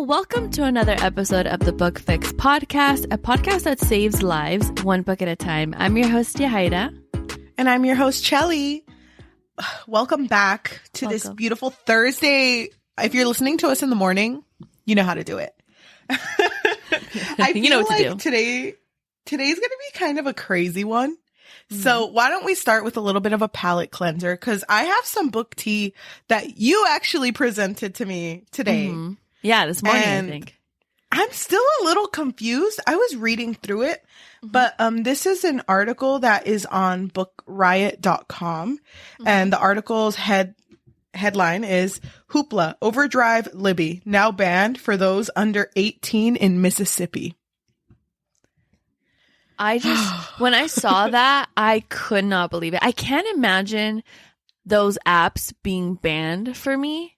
welcome to another episode of the Book Fix podcast, a podcast that saves lives one book at a time. I'm your host, Yajaira. And I'm your host, Cheli. Welcome back to this beautiful Thursday. If you're listening to us in the morning, you know how to do it. I feel you know what like to do. Today's going to be kind of a crazy one. So why don't we start with a little bit of a palate cleanser? Because I have some book tea that you actually presented to me today. Yeah, this morning, And I think. I'm still a little confused. I was reading through it, but this is an article that is on bookriot.com. And the article's headline is Hoopla, Overdrive Libby, now banned for those under 18 in Mississippi. When I saw that, I could not believe it. I can't imagine those apps being banned for me.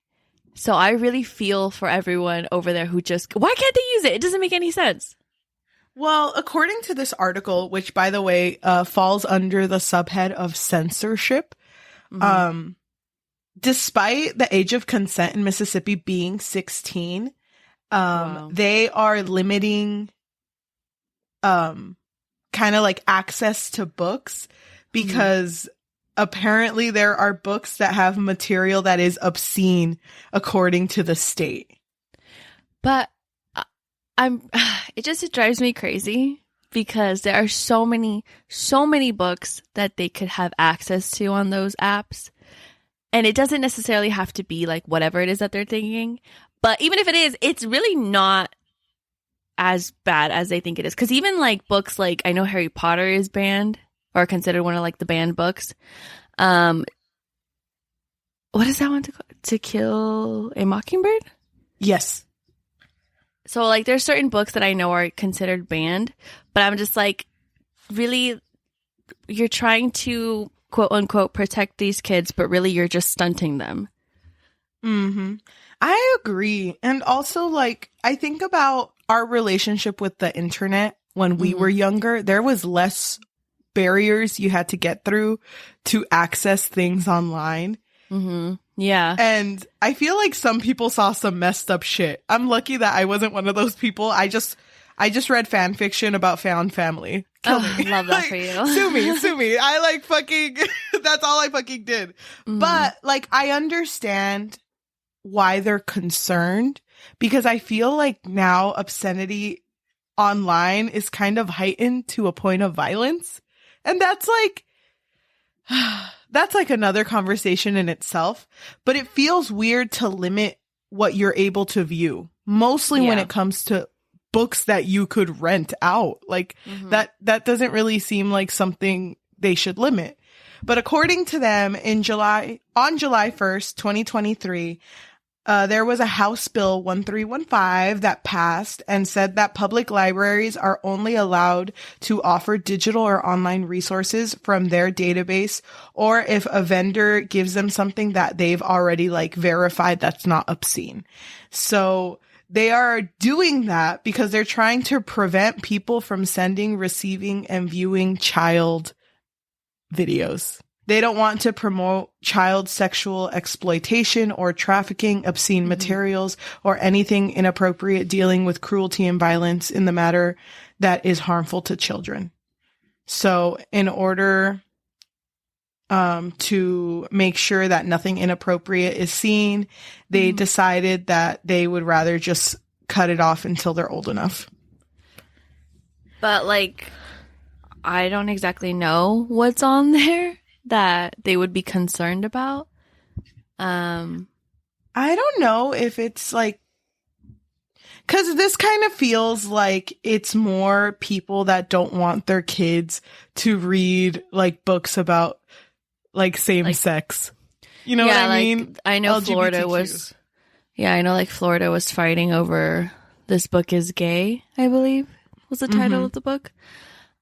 So I really feel for everyone over there who why can't they use it? It doesn't make any sense. Well, according to this article, which by the way, falls under the subhead of censorship, despite the age of consent in Mississippi being 16, they are limiting, kind of like access to books because apparently there are books that have material that is obscene according to the state. But it drives me crazy because there are so many books that they could have access to on those apps. And it doesn't necessarily have to be like whatever it is that they're thinking. But even if it is, it's really not as bad as they think it is. Because even like books like, I know Harry Potter is banned or considered one of like the banned books. What is that one? To Kill a Mockingbird? Yes. So like there's certain books that I know are considered banned, but I'm just like, really, you're trying to quote unquote protect these kids, but really you're just stunting them. I agree. And also like, I think about our relationship with the internet when we were younger. There was less barriers you had to get through to access things online. Yeah. And I feel like some people saw some messed up shit. I'm lucky that I wasn't one of those people. I just read fan fiction about found family. Kill me. Love that for you. Sue me. I like fucking, that's all I fucking did. But like, I understand why they're concerned because I feel like now obscenity online is kind of heightened to a point of violence. And that's like another conversation in itself, but it feels weird to limit what you're able to view, mostly when it comes to books that you could rent out. Like that doesn't really seem like something they should limit. But according to them, on July 1st, 2023, there was a House Bill 1315 that passed and said that public libraries are only allowed to offer digital or online resources from their database, or if a vendor gives them something that they've already like verified that's not obscene. So they are doing that because they're trying to prevent people from sending, receiving, and viewing child videos. They don't want to promote child sexual exploitation or trafficking, obscene materials, or anything inappropriate dealing with cruelty and violence in the matter that is harmful to children. So in order to make sure that nothing inappropriate is seen, they decided that they would rather just cut it off until they're old enough. But like, I don't exactly know what's on there that they would be concerned about. I don't know if it's like, because this kind of feels like it's more people that don't want their kids to read like books about like same sex. You know what I mean? I know LGBTQ. Florida was fighting over This Book is Gay, I believe was the title of the book.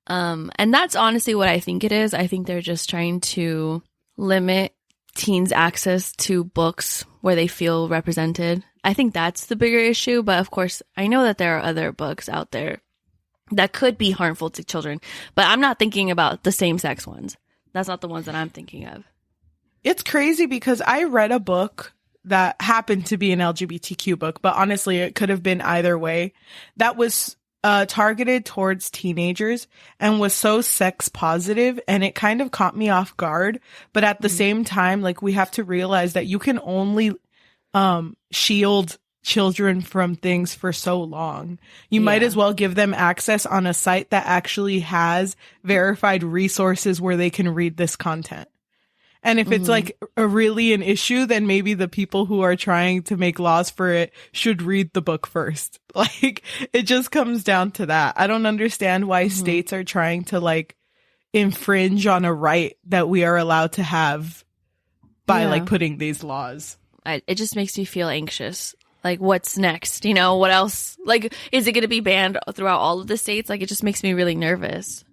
And that's honestly what I think it is. I think they're just trying to limit teens' access to books where they feel represented. I think that's the bigger issue. But of course, I know that there are other books out there that could be harmful to children. But I'm not thinking about the same-sex ones. That's not the ones that I'm thinking of. It's crazy because I read a book that happened to be an LGBTQ book, but honestly, it could have been either way, that was targeted towards teenagers and was so sex positive, and it kind of caught me off guard. But at the same time, like, we have to realize that you can only shield children from things for so long. You might as well give them access on a site that actually has verified resources where they can read this content. And if it's like really an issue, then maybe the people who are trying to make laws for it should read the book first. Like, it just comes down to that. I don't understand why states are trying to like infringe on a right that we are allowed to have by like putting these laws. It just makes me feel anxious. Like, what's next? You know, what else? Like, is it going to be banned throughout all of the states? Like, it just makes me really nervous.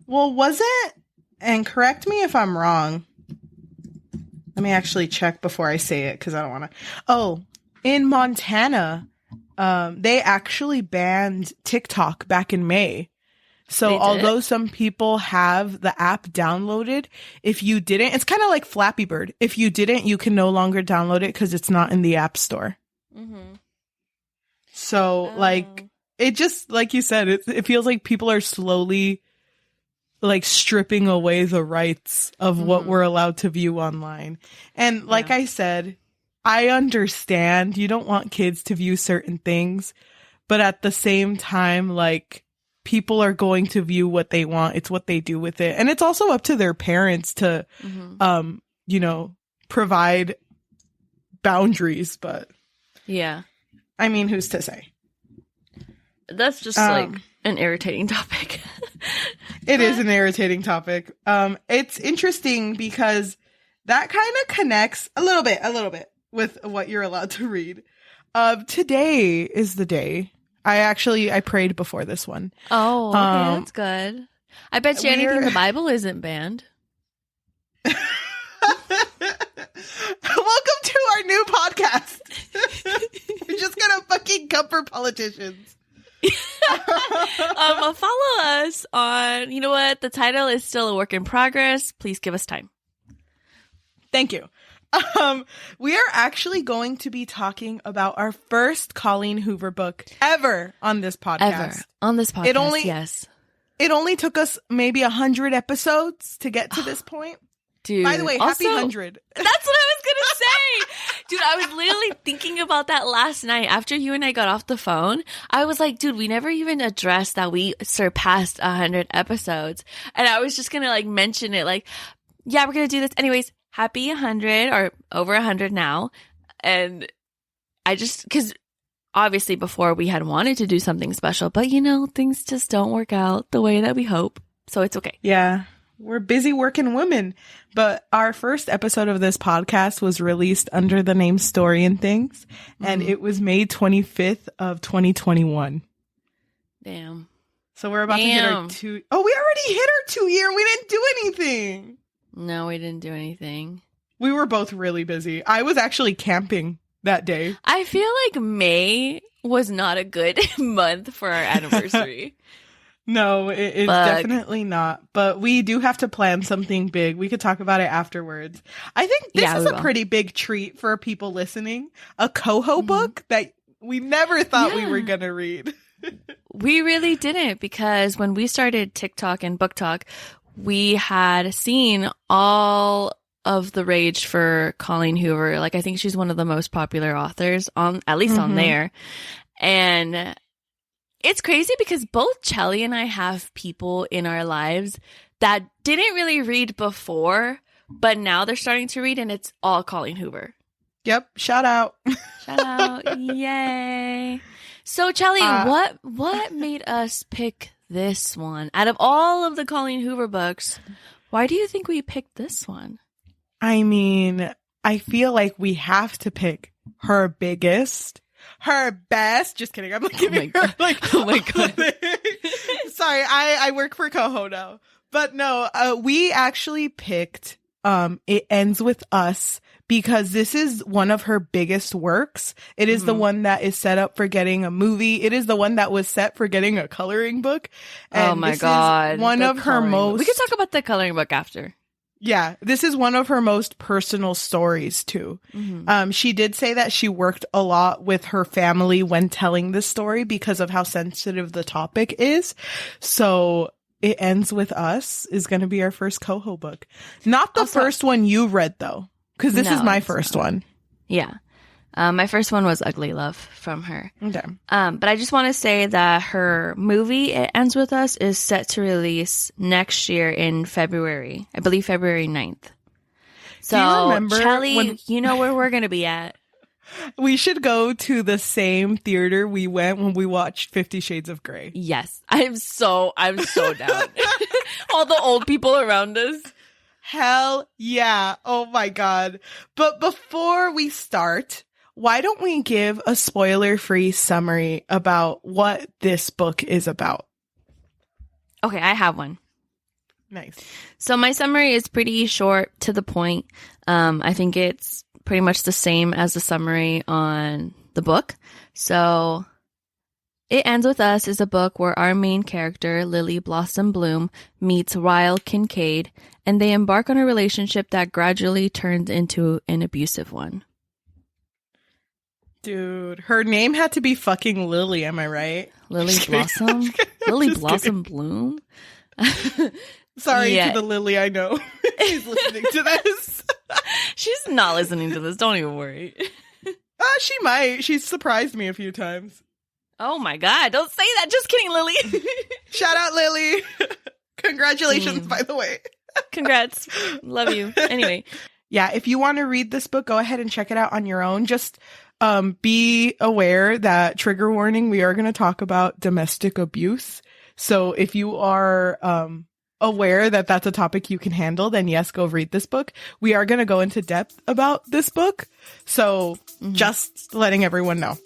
Well, was it? And correct me if I'm wrong. Let me actually check before I say it, because I don't want to. Oh, in Montana, they actually banned TikTok back in May. So although some people have the app downloaded, if you didn't, it's kind of like Flappy Bird. If you didn't, you can no longer download it because it's not in the App Store. So like, it just, like you said, it feels like people are slowly like stripping away the rights of what we're allowed to view online. And like I said, I understand you don't want kids to view certain things, but at the same time, like, people are going to view what they want. It's what they do with it. And it's also up to their parents to, you know, provide boundaries. But yeah, I mean, who's to say? That's just like an irritating topic. It is an irritating topic. It's interesting because that kind of connects a little bit with what you're allowed to read. Today is the day. I prayed before this one. Oh, okay, that's good. I bet you anything the Bible isn't banned. Welcome to our new podcast. We're just gonna fucking cover politicians. Follow us on, you know what? The title is still a work in progress. Please give us time. Thank you. We are actually going to be talking about our first Colleen Hoover book ever on this podcast. Yes. It only took us maybe 100 episodes to get to this point. Dude. By the way, happy 100. That's what I was going to say. Dude, I was literally thinking about that last night after you and I got off the phone. I was like, dude, we never even addressed that we surpassed 100 episodes. And I was just going to like mention it like, yeah, we're going to do this. Anyways, happy 100 or over 100 now. And I just, because obviously before we had wanted to do something special, but you know, things just don't work out the way that we hope. So it's okay. Yeah. We're busy working women, but our first episode of this podcast was released under the name Story and Things, and it was May 25th of 2021. Damn. So we're about to hit our two. Oh, we already hit our 2 year. We didn't do anything. No, we didn't do anything. We were both really busy. I was actually camping that day. I feel like May was not a good month for our anniversary. No, it's definitely not. But we do have to plan something big. We could talk about it afterwards. I think this is a pretty big treat for people listening. A CoHo book that we never thought we were going to read. We really didn't, because when we started TikTok and booktok, we had seen all of the rage for Colleen Hoover. Like, I think she's one of the most popular authors on, at least on there. And it's crazy because both Cheli and I have people in our lives that didn't really read before, but now they're starting to read, and it's all Colleen Hoover. Yep. Shout out. Shout out. Yay. So, Cheli, what made us pick this one? Out of all of the Colleen Hoover books, why do you think we picked this one? I mean, I feel like we have to pick her biggest, her best. Just kidding. I'm like giving her like, oh my God. Sorry, I work for CoHo now. But no, we actually picked It Ends With Us because this is one of her biggest works. It is the one that is set up for getting a movie. It is the one that was set for getting a coloring book. And oh my God. One of her most. We could talk about the coloring book after. Yeah, this is one of her most personal stories too. She did say that she worked a lot with her family when telling this story because of how sensitive the topic is. So It Ends With Us is going to be our first CoHo book. Not the first one you read though, because this is my first one. Yeah. My first one was Ugly Love from her. Okay. But I just want to say that her movie, It Ends With Us, is set to release next year in February. I believe February 9th. So, do you remember Cheli, you know where we're going to be at. We should go to the same theater we went when we watched 50 Shades of Grey. Yes. I'm so down. All the old people around us. Hell yeah. Oh my God. But before we start, why don't we give a spoiler-free summary about what this book is about? Okay, I have one. Nice. So my summary is pretty short, to the point. I think it's pretty much the same as the summary on the book. So It Ends With Us is a book where our main character, Lily Blossom Bloom, meets Ryle Kincaid, and they embark on a relationship that gradually turns into an abusive one. Dude, her name had to be fucking Lily, am I right? Lily Blossom? Lily Blossom Bloom? Sorry to the Lily I know. She's listening to this. She's not listening to this. Don't even worry. She might. She's surprised me a few times. Oh my God. Don't say that. Just kidding, Lily. Shout out, Lily. Congratulations, by the way. Congrats. Love you. Anyway. Yeah, if you want to read this book, go ahead and check it out on your own. Just be aware that, trigger warning, we are going to talk about domestic abuse. So if you are aware that that's a topic you can handle, then yes, go read this book. We are going to go into depth about this book. So just letting everyone know.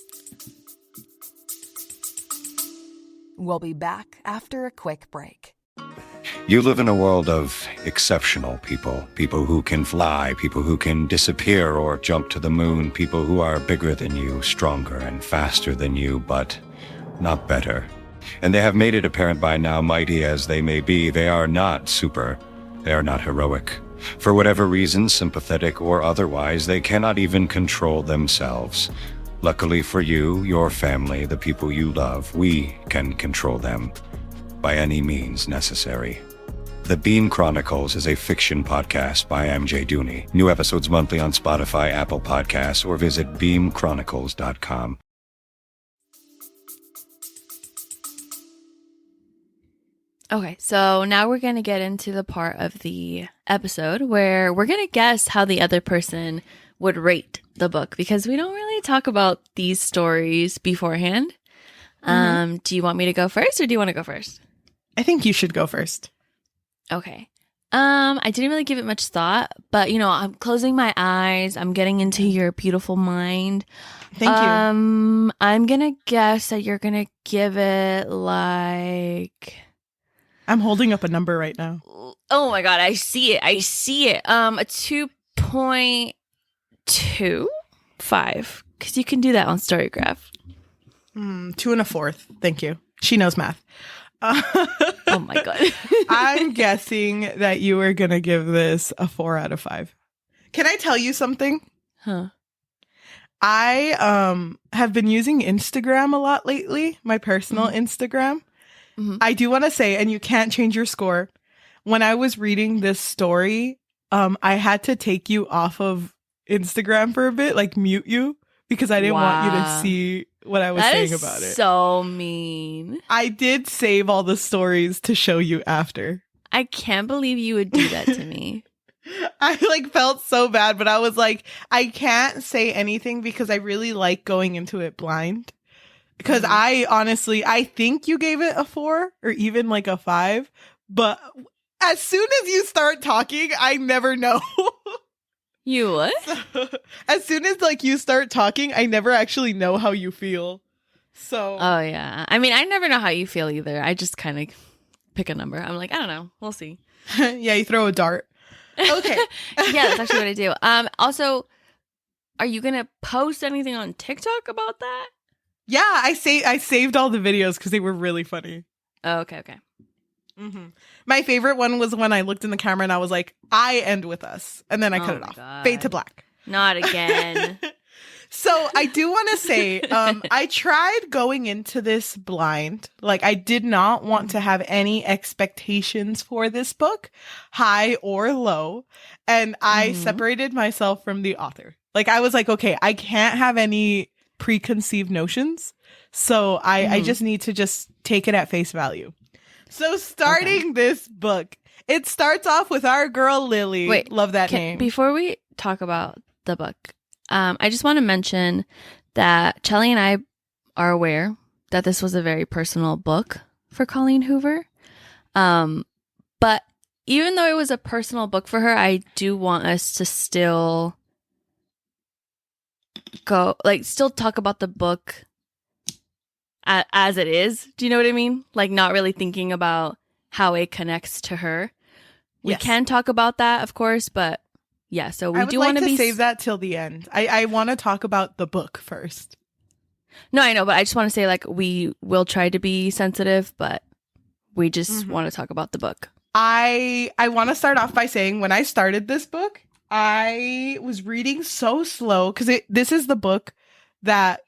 We'll be back after a quick break. You live in a world of exceptional people. People who can fly, people who can disappear or jump to the moon, people who are bigger than you, stronger and faster than you, but not better. And they have made it apparent by now, mighty as they may be, they are not super. They are not heroic. For whatever reason, sympathetic or otherwise, they cannot even control themselves. Luckily for you, your family, the people you love, we can control them by any means necessary. The Beam Chronicles is a fiction podcast by MJ Dooney. New episodes monthly on Spotify, Apple Podcasts, or visit beamchronicles.com. Okay, so now we're going to get into the part of the episode where we're going to guess how the other person would rate the book, because we don't really talk about these stories beforehand. Do you want me to go first, or do you want to go first? I think you should go first. Okay. I didn't really give it much thought, but I'm closing my eyes. I'm getting into your beautiful mind. Thank you. I'm gonna guess that you're gonna give it like. I'm holding up a number right now. Oh my God, I see it. A 2.25, because you can do that on Storygraph. 2 1/4. Thank you. She knows math. Oh my God. I'm guessing that you are going to give this a 4 out of 5. Can I tell you something? Huh. I have been using Instagram a lot lately, my personal Instagram. I do want to say, and you can't change your score, when I was reading this story, I had to take you off of Instagram for a bit, like mute you, because I didn't want you to see what I was saying about it. So mean. I did save all the stories to show you after. I can't believe you would do that to me. I felt so bad, but I was like, I can't say anything because I really like going into it blind. Because I think you gave it a 4 or even like a 5. But as soon as you start talking, I never know. You what? So, as soon as you start talking, I never actually know how you feel. So. Oh yeah. I mean, I never know how you feel either. I just kind of pick a number. I'm like, I don't know. We'll see. Yeah, you throw a dart. Okay. Yeah, that's actually what I do. Also, are you gonna post anything on TikTok about that? Yeah, I saved all the videos because they were really funny. Oh, okay. Mm-hmm. My favorite one was when I looked in the camera and I was like, I end with us. And then I cut it off. God. Fade to black. Not again. So I do want to say, I tried going into this blind. Like, I did not want to have any expectations for this book, high or low. And I separated myself from the author. Like, I was like, okay, I can't have any preconceived notions. So I just need to just take it at face value. So starting this book, it starts off with our girl Lily. Wait, love that name. Before we talk about the book, I just want to mention that Cheli and I are aware that this was a very personal book for Colleen Hoover. But even though it was a personal book for her, I do want us to still talk about the book as it is. Do you know what I mean? Like, not really thinking about how it connects to her. We can talk about that, of course, but yeah, so we do want to save that till the end. I want to talk about the book first. No, I know, but I just want to say, like, we will try to be sensitive, but we just want to talk about the book. I want to start off by saying, when I started this book, I was reading so slow because this is the book that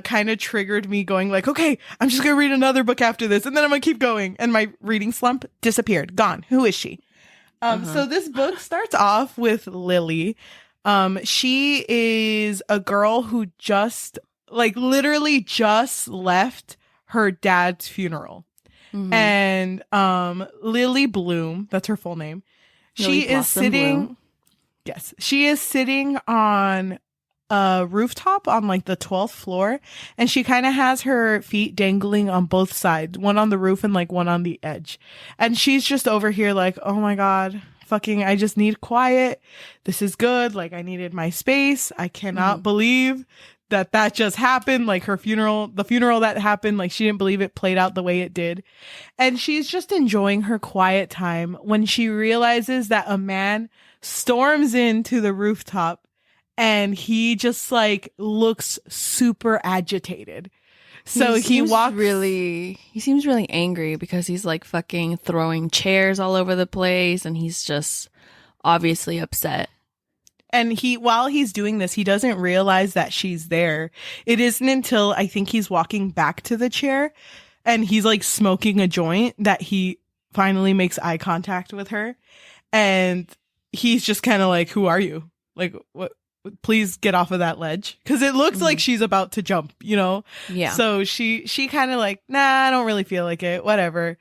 kind of triggered me going like, okay, I'm just going to read another book after this, and then I'm going to keep going. And my reading slump disappeared. Gone. Who is she? So this book starts off with Lily. She is a girl who just, like, literally just left her dad's funeral. And Lily Bloom, that's her full name. She is sitting on a rooftop on like the 12th floor, and she kind of has her feet dangling on both sides, one on the roof and like one on the edge. And she's just over here like, oh my God, fucking, I just need quiet. This is good. Like, I needed my space. I cannot believe that just happened. Like, the funeral that happened, like, she didn't believe it played out the way it did. And she's just enjoying her quiet time when she realizes that a man storms into the rooftop and he just like looks super agitated. So he seems really angry because he's like fucking throwing chairs all over the place, and he's just obviously upset. And while he's doing this, he doesn't realize that she's there. It isn't until I think he's walking back to the chair and he's like smoking a joint that he finally makes eye contact with her. And he's just kind of like, who are you? Like, what? Please get off of that ledge. Because it looks like she's about to jump, you know? Yeah. So she kind of like, nah, I don't really feel like it. Whatever.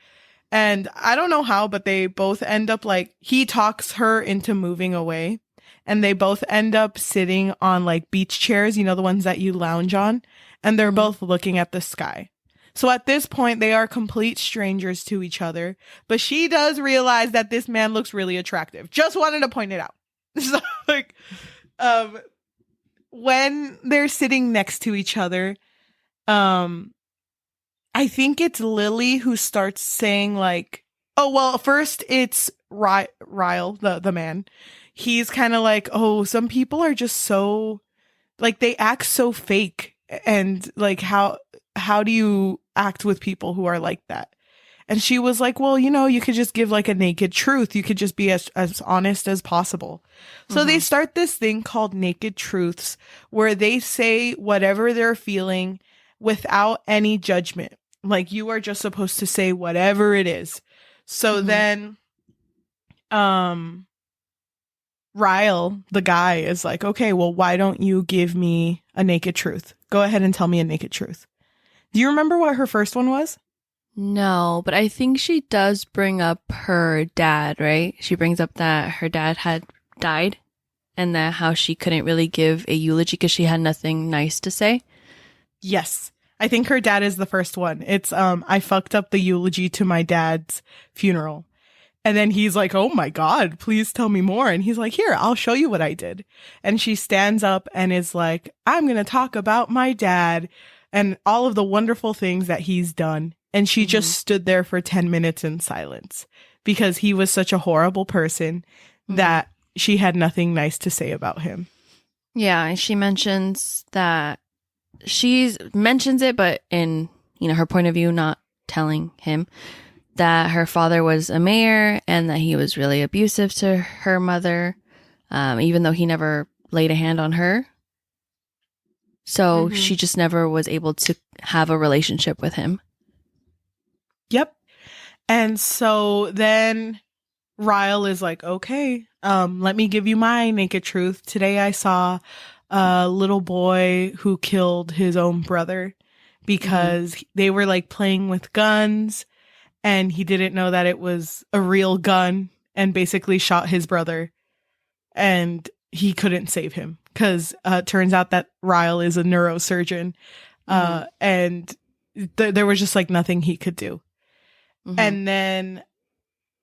And I don't know how, but they both end up like, he talks her into moving away. And they both end up sitting on like beach chairs, you know, the ones that you lounge on. And they're both looking at the sky. So at this point, they are complete strangers to each other. But she does realize that this man looks really attractive. Just wanted to point it out. So like, when they're sitting next to each other, I think it's Lily who starts saying like, oh, well, first it's Ryle, the man. He's kind of like, oh, some people are just so, like, they act so fake. And like, how do you act with people who are like that? And she was like, well, you know, you could just give like a naked truth. You could just be as honest as possible. So they start this thing called Naked Truths, where they say whatever they're feeling without any judgment. Like, you are just supposed to say whatever it is. So then, Ryle, the guy, is like, okay, well, why don't you give me a naked truth? Go ahead and tell me a naked truth. Do you remember what her first one was? No, but I think she does bring up her dad, right? She brings up that her dad had died and that how she couldn't really give a eulogy because she had nothing nice to say. Yes. I think her dad is the first one. It's, I fucked up the eulogy to my dad's funeral. And then he's like, oh my God, please tell me more. And he's like, here, I'll show you what I did. And she stands up and is like, I'm going to talk about my dad and all of the wonderful things that he's done. And she just stood there for 10 minutes in silence because he was such a horrible person that she had nothing nice to say about him. Yeah. And she mentions that mentions it, but in, you know, her point of view, not telling him that her father was a mayor and that he was really abusive to her mother, even though he never laid a hand on her. So she just never was able to have a relationship with him. Yep. And so then Ryle is like, okay, let me give you my naked truth. Today I saw a little boy who killed his own brother because they were like playing with guns and he didn't know that it was a real gun and basically shot his brother and he couldn't save him because turns out that Ryle is a neurosurgeon and there was just like nothing he could do. And then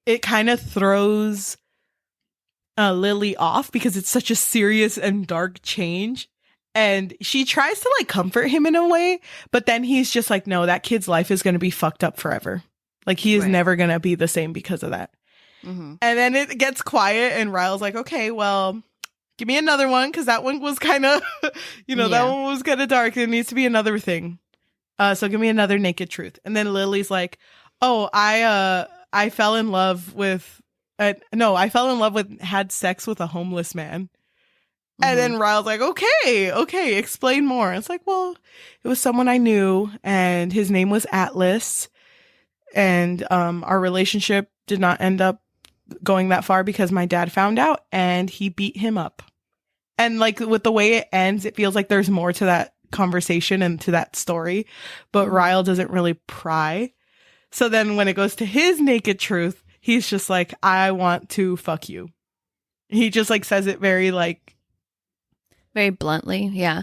it kind of throws Lily off because it's such a serious and dark change. And she tries to like comfort him in a way, but then he's just like, no, that kid's life is going to be fucked up forever. Like he is never going to be the same because of that. And then it gets quiet and Ryle's like, okay, well, give me another one because that one was kind of, that one was kind of dark. There needs to be another thing. So give me another naked truth. And then Lily's like, oh, I fell in love with, had sex with a homeless man. And then Ryle's like, okay, explain more. It's like, well, it was someone I knew and his name was Atlas. And our relationship did not end up going that far because my dad found out and he beat him up. And like with the way it ends, it feels like there's more to that conversation and to that story. But Ryle doesn't really pry. So then when it goes to his naked truth, he's just like, I want to fuck you. He just like says it very bluntly. Yeah.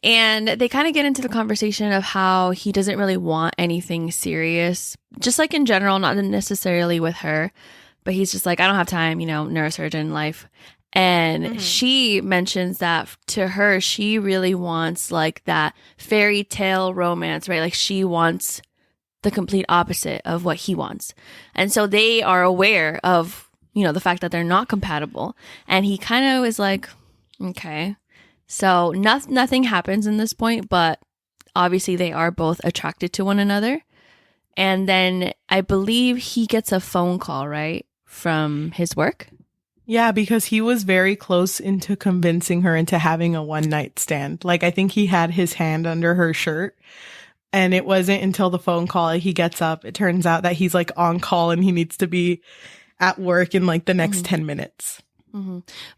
And they kind of get into the conversation of how he doesn't really want anything serious, just like in general, not necessarily with her, but he's just like, I don't have time, neurosurgeon life. And she mentions that to her, she really wants like that fairy tale romance, right? Like she wants the complete opposite of what he wants. And so they are aware of, the fact that they're not compatible. And he kind of is like, okay. So nothing happens in this point, but obviously they are both attracted to one another. And then I believe he gets a phone call, right, from his work. Yeah, because he was very close into convincing her into having a one night stand. Like I think he had his hand under her shirt. And it wasn't until the phone call he gets up. It turns out that he's like on call and he needs to be at work in like the next 10 minutes.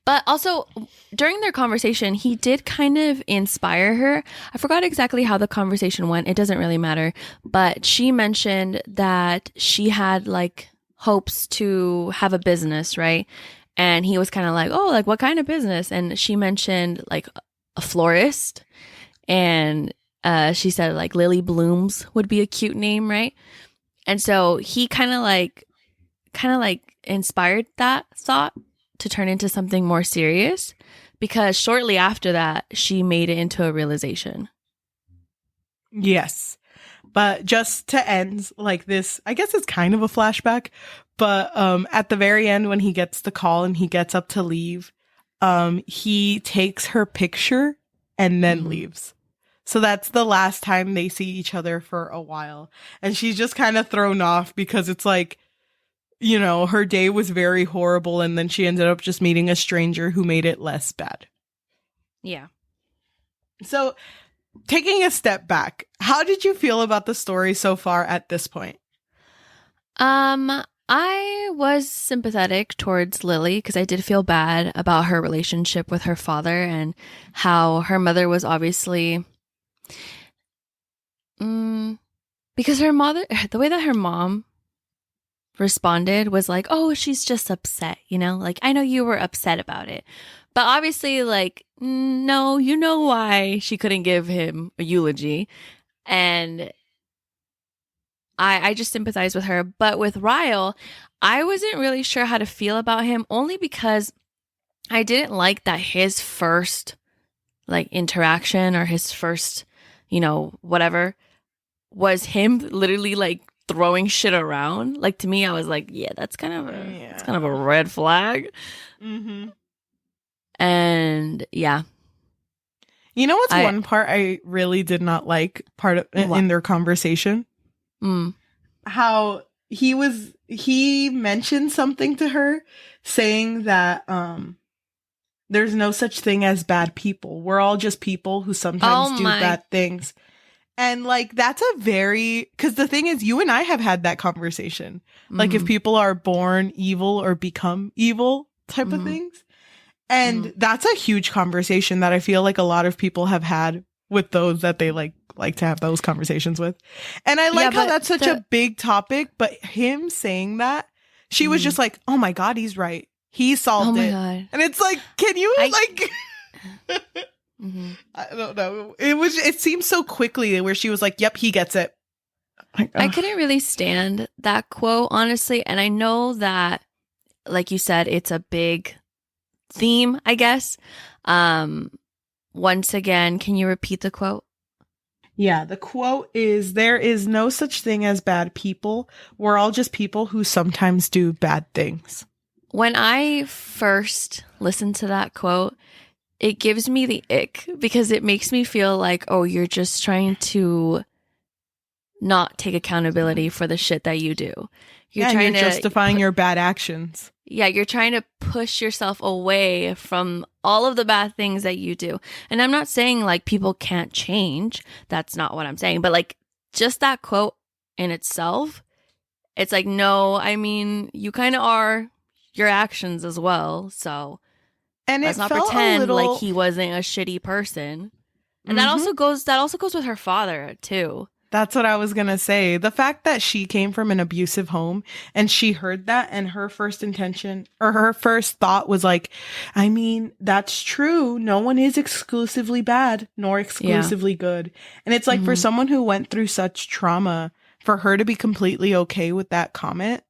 But also during their conversation, he did kind of inspire her. I forgot exactly how the conversation went. It doesn't really matter. But she mentioned that she had like hopes to have a business, right? And he was kind of like, oh, like what kind of business? And she mentioned like a florist. And she said like Lily Blooms would be a cute name, right? And so he kind of like inspired that thought to turn into something more serious, because shortly after that, she made it into a realization. Yes. But just to end like this, I guess it's kind of a flashback, but at the very end when he gets the call and he gets up to leave, he takes her picture and then leaves. So that's the last time they see each other for a while. And she's just kind of thrown off because it's like, her day was very horrible. And then she ended up just meeting a stranger who made it less bad. Yeah. So taking a step back, how did you feel about the story so far at this point? I was sympathetic towards Lily because I did feel bad about her relationship with her father and how her mother was obviously... because her mother, the way that her mom responded was like, oh, she's just upset, like, I know you were upset about it, but obviously like, no, you know why she couldn't give him a eulogy. And I just sympathize with her. But with Ryle, I wasn't really sure how to feel about him, only because I didn't like that his first like interaction or his first, whatever, was him literally like throwing shit around. Like to me, I was like, yeah, that's kind of a red flag. And yeah. You know what's one part I really did not like in their conversation? How he mentioned something to her saying that there's no such thing as bad people. We're all just people who sometimes do bad things. And like that's a very, because the thing is, you and I have had that conversation. Like if people are born evil or become evil type of things. And that's a huge conversation that I feel like a lot of people have had with those that they like to have those conversations with. And I like how that's such a big topic, but him saying that, she was just like, oh my God, he's right. He solved it. God. And it's like, can you I don't know. It seems so quickly where she was like, yep, he gets it. I couldn't really stand that quote, honestly. And I know that, like you said, it's a big theme, I guess. Once again, can you repeat the quote? Yeah, the quote is, there is no such thing as bad people. We're all just people who sometimes do bad things. When I first listened to that quote, it gives me the ick because it makes me feel like, oh, you're just trying to not take accountability for the shit that you do. You're justifying your bad actions. Yeah, you're trying to push yourself away from all of the bad things that you do. And I'm not saying like people can't change. That's not what I'm saying. But like just that quote in itself, it's like, no, I mean, you kind of are your actions as well. So and let's not pretend like he wasn't a shitty person. And that also goes with her father too. That's what I was going to say. The fact that she came from an abusive home and she heard that, and her first intention or her first thought was like, I mean, that's true. No one is exclusively bad nor exclusively good. And it's like for someone who went through such trauma, for her to be completely okay with that comment,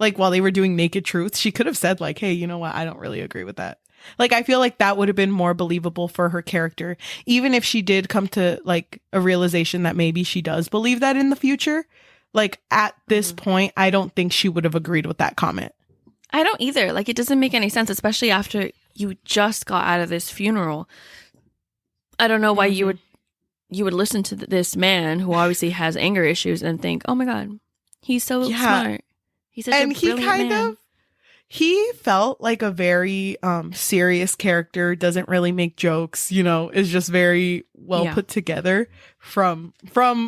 like while they were doing Naked Truth, she could have said like, hey, you know what? I don't really agree with that. Like, I feel like that would have been more believable for her character, even if she did come to like a realization that maybe she does believe that in the future. Like at this point, I don't think she would have agreed with that comment. I don't either. Like, it doesn't make any sense, especially after you just got out of this funeral. I don't know why you would listen to this man who obviously has anger issues and think, oh my God, he's so smart. He's such a brilliant man. He felt like a very serious character, doesn't really make jokes, you know, is just very well put together from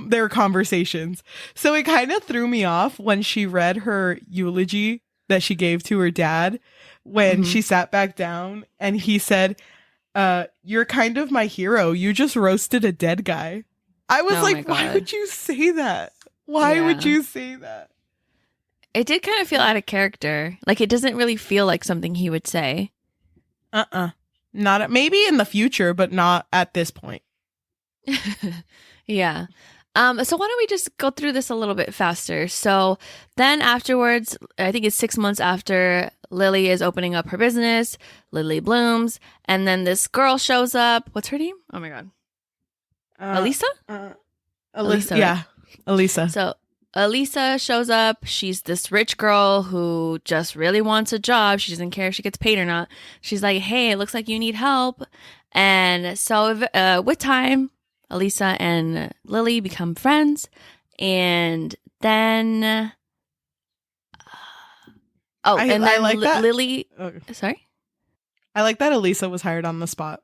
their conversations. So it kind of threw me off when she read her eulogy that she gave to her dad when she sat back down and he said, you're kind of my hero. You just roasted a dead guy. I was like, why would you say that? Why would you say that? It did kind of feel out of character. Like, it doesn't really feel like something he would say. Not maybe in the future, but not at this point. Yeah. So why don't we just go through this a little bit faster? So then afterwards, I think it's 6 months after, Lily is opening up her business. Lily blooms. And then this girl shows up. What's her name? Oh my God. Elisa? Elisa. Yeah. Right? Elisa. So Elisa shows up. She's this rich girl who just really wants a job. She doesn't care if she gets paid or not. She's like, hey, it looks like you need help. And so with time, Elisa and Lily become friends. And then... I like that. Lily... Okay. Sorry? I like that Elisa was hired on the spot.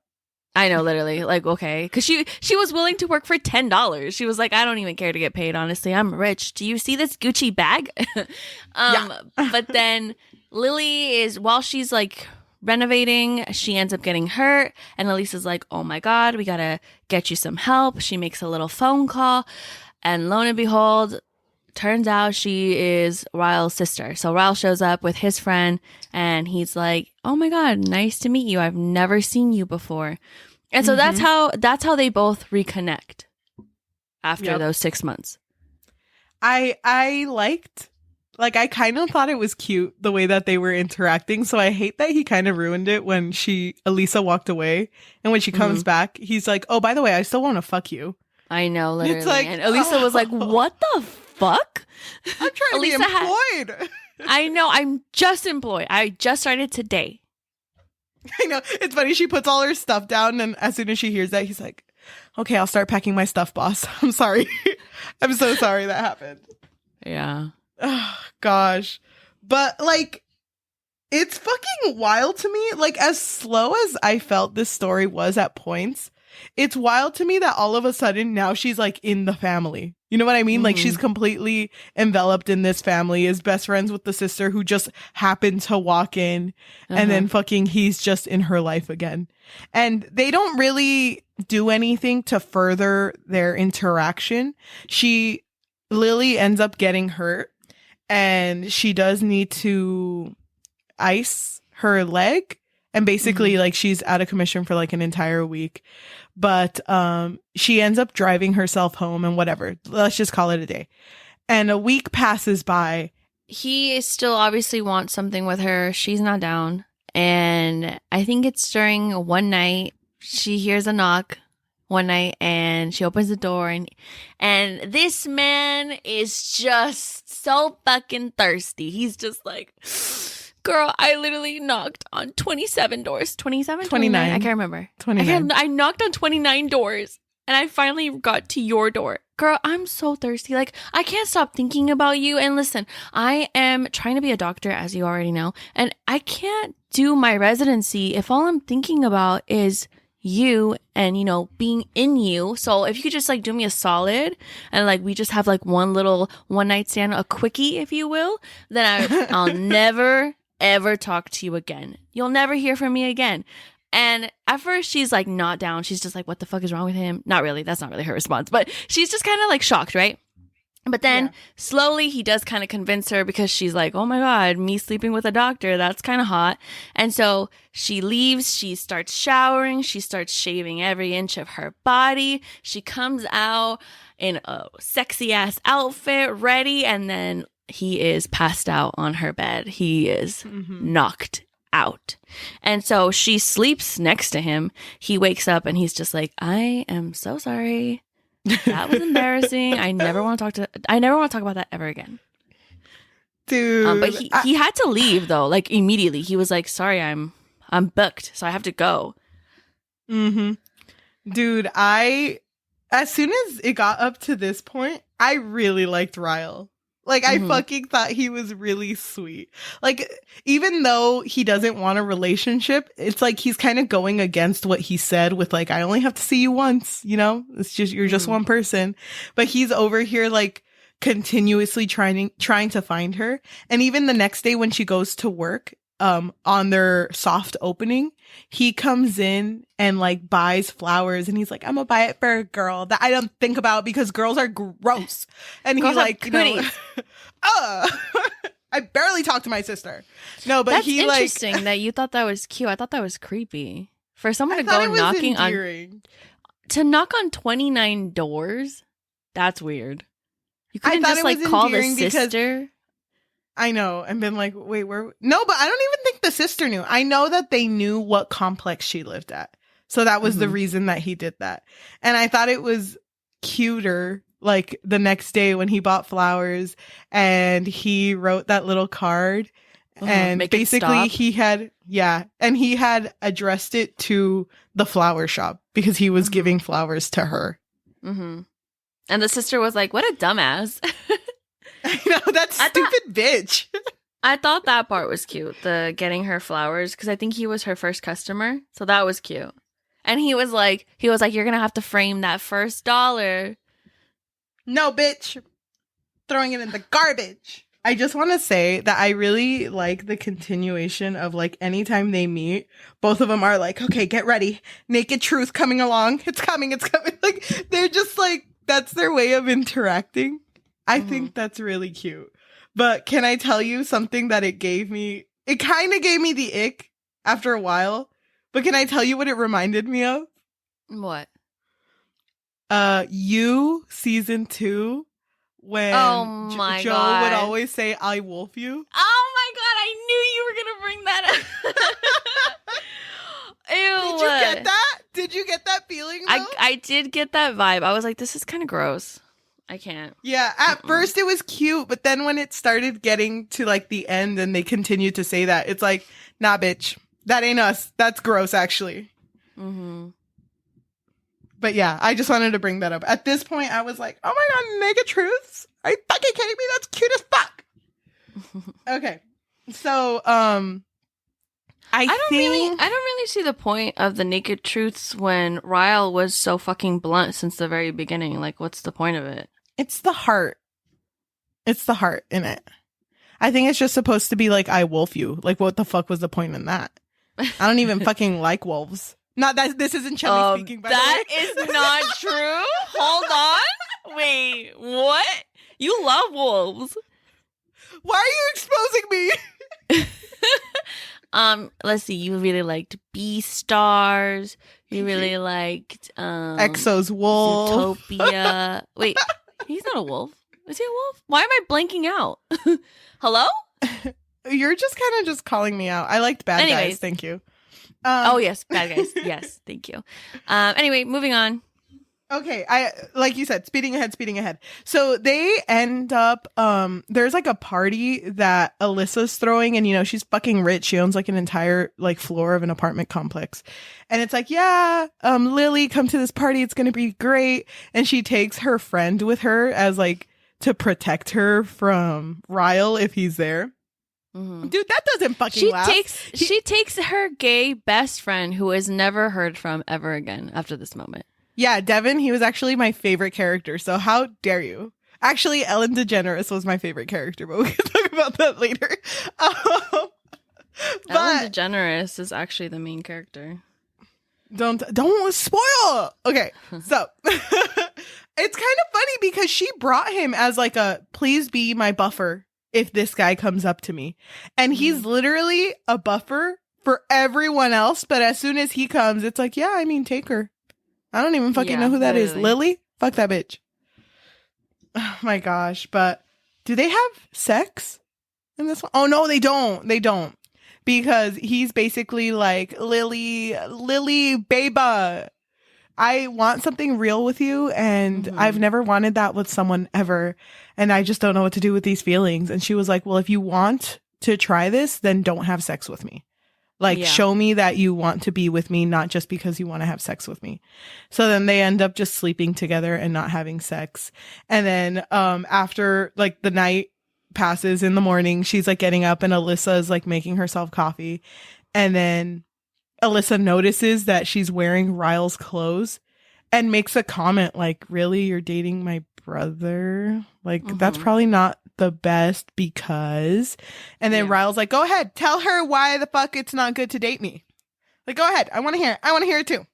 I know, literally. Like, okay. Because she was willing to work for $10. She was like, I don't even care to get paid, honestly. I'm rich. Do you see this Gucci bag? But then Lily is, while she's like renovating, she ends up getting hurt. And Elisa's like, oh my God, we got to get you some help. She makes a little phone call. And lo and behold, turns out she is Ryle's sister. So Ryle shows up with his friend and he's like, oh my God, nice to meet you. I've never seen you before. And so that's how they both reconnect after those 6 months. I liked, like, I kind of thought it was cute the way that they were interacting. So I hate that he kind of ruined it when Elisa walked away. And when she comes back, he's like, oh, by the way, I still want to fuck you. I know, literally. It's like, and Elisa was like, what the fuck? I'm trying to be employed. I know, I'm just employed. I just started today. I know. It's funny. She puts all her stuff down, and as soon as she hears that, he's like, okay, I'll start packing my stuff, boss. I'm sorry. I'm so sorry that happened. Yeah. Oh, gosh. But, like, it's fucking wild to me. Like, as slow as I felt this story was at points, it's wild to me that all of a sudden now she's, like, in the family. You know what I mean? Like, she's completely enveloped in this family, is best friends with the sister who just happened to walk in, and then fucking he's just in her life again. And they don't really do anything to further their interaction. Lily ends up getting hurt, and she does need to ice her leg, and basically like she's out of commission for like an entire week. But she ends up driving herself home and whatever. Let's just call it a day. And a week passes by. He still obviously wants something with her. She's not down. And I think it's during one night, she hears a knock one night and she opens the door, and this man is just so fucking thirsty. He's just like, girl, I literally knocked on 27 doors. 27? 29? I can't remember. 29. I knocked on 29 doors and I finally got to your door. Girl, I'm so thirsty. Like, I can't stop thinking about you. And listen, I am trying to be a doctor, as you already know, and I can't do my residency if all I'm thinking about is you and, you know, being in you. So if you could just like do me a solid and like we just have like one little one night stand, a quickie, if you will, then I'll never ever talk to you again. You'll never hear from me again. And at first she's like not down. She's just like, what the fuck is wrong with him? Not really. That's not really her response, but she's just kind of like shocked, right? But then slowly he does kind of convince her, because she's like, oh my God, me sleeping with a doctor, that's kind of hot. And so she leaves, she starts showering, she starts shaving every inch of her body. She comes out in a sexy ass outfit, ready, and then he is passed out on her bed. He is knocked out. And so she sleeps next to him. He wakes up and he's just like, I am so sorry. That was embarrassing. I never want to talk about that ever again. Dude. But he had to leave though, like immediately. He was like, sorry, I'm booked, so I have to go. Dude, as soon as it got up to this point, I really liked Ryle. Like, I fucking thought he was really sweet. Like, even though he doesn't want a relationship, it's like he's kind of going against what he said with, like, I only have to see you once, you know? It's just, you're just one person. But he's over here, like, continuously trying to find her. And even the next day when she goes to work, on their soft opening, he comes in and like buys flowers, and he's like, I'm gonna buy it for a girl that I don't think about because girls are gross. And he's like, you know, I barely talk to my sister. No, but that's interesting that you thought that was cute. I thought that was creepy for someone to go knocking endearing. To knock on 29 doors. That's weird. You couldn't just like call the sister. I know, and been like, wait, where? No, but I don't even think the sister knew. I know that they knew what complex she lived at. So that was the reason that he did that. And I thought it was cuter, like the next day when he bought flowers and he wrote that little card. And basically he had addressed it to the flower shop because he was giving flowers to her. And the sister was like, what a dumbass. I know, that stupid bitch. I thought that part was cute, the getting her flowers, because I think he was her first customer, so that was cute. And he was like, you're gonna have to frame that first $1. No, bitch, throwing it in the garbage. I just want to say that I really like the continuation of like anytime they meet, both of them are like, okay, get ready, naked truth coming along, it's coming. Like they're just like, that's their way of interacting. I think that's really cute. But can I tell you something that it gave me? It kind of gave me the ick after a while. But can I tell you what it reminded me of? What? You season 2 when Joe would always say, I wolf you. Oh my God, I knew you were going to bring that up. Ew. Did you get that? Did you get that feeling though? I did get that vibe. I was like, this is kind of gross. I can't. Yeah, at first it was cute, but then when it started getting to like the end and they continued to say that, it's like, nah, bitch, that ain't us. That's gross, actually. But yeah, I just wanted to bring that up. At this point, I was like, oh my God, naked truths? Are you fucking kidding me? That's cute as fuck. Okay. So, I don't really see the point of the naked truths when Ryle was so fucking blunt since the very beginning. Like, what's the point of it? It's the heart. It's the heart in it. I think it's just supposed to be like, I wolf you. Like, what the fuck was the point in that? I don't even fucking like wolves. Not that this isn't Cheli speaking, by the way. That is not true. Hold on. Wait, what? You love wolves. Why are you exposing me? Let's see. You really liked Beastars. You really liked Exo's wolf. Zootopia. Wait, he's not a wolf. Is he a wolf? Why am I blanking out? Hello? You're just kind of just calling me out. I liked Bad Guys. Thank you. Oh yes, Bad Guys. Yes, thank you. Anyway, moving on. Okay, like you said, speeding ahead. So they end up, there's like a party that Alyssa's throwing, and she's fucking rich. She owns like an entire like floor of an apartment complex. And it's like, yeah, Lily, come to this party. It's going to be great. And she takes her friend with her as like to protect her from Ryle if he's there. Mm-hmm. Dude, that doesn't fucking last. She takes her gay best friend who is never heard from ever again after this moment. Yeah, Devin, he was actually my favorite character, so how dare you? Actually, Ellen DeGeneres was my favorite character, but we can talk about that later. Ellen DeGeneres is actually the main character. Don't spoil! Okay, so it's kind of funny because she brought him as like a, please be my buffer if this guy comes up to me. And he's literally a buffer for everyone else, but as soon as he comes, it's like, yeah, I mean, take her. I don't even fucking know who that is. Lily? Fuck that bitch. Oh my gosh. But do they have sex in this one? Oh no, they don't. They don't. Because he's basically like, Lily, baba, I want something real with you, and I've never wanted that with someone ever, and I just don't know what to do with these feelings. And she was like, well, if you want to try this, then don't have sex with me. Like, show me that you want to be with me, not just because you want to have sex with me. So then they end up just sleeping together and not having sex. And then after like the night passes, in the morning, she's like getting up and Alyssa is like making herself coffee. And then Alyssa notices that she's wearing Ryle's clothes and makes a comment like, really, you're dating my brother? Like, that's probably not the best because. And then Ryle's like, go ahead, tell her why the fuck it's not good to date me. Like, go ahead, I want to hear it too.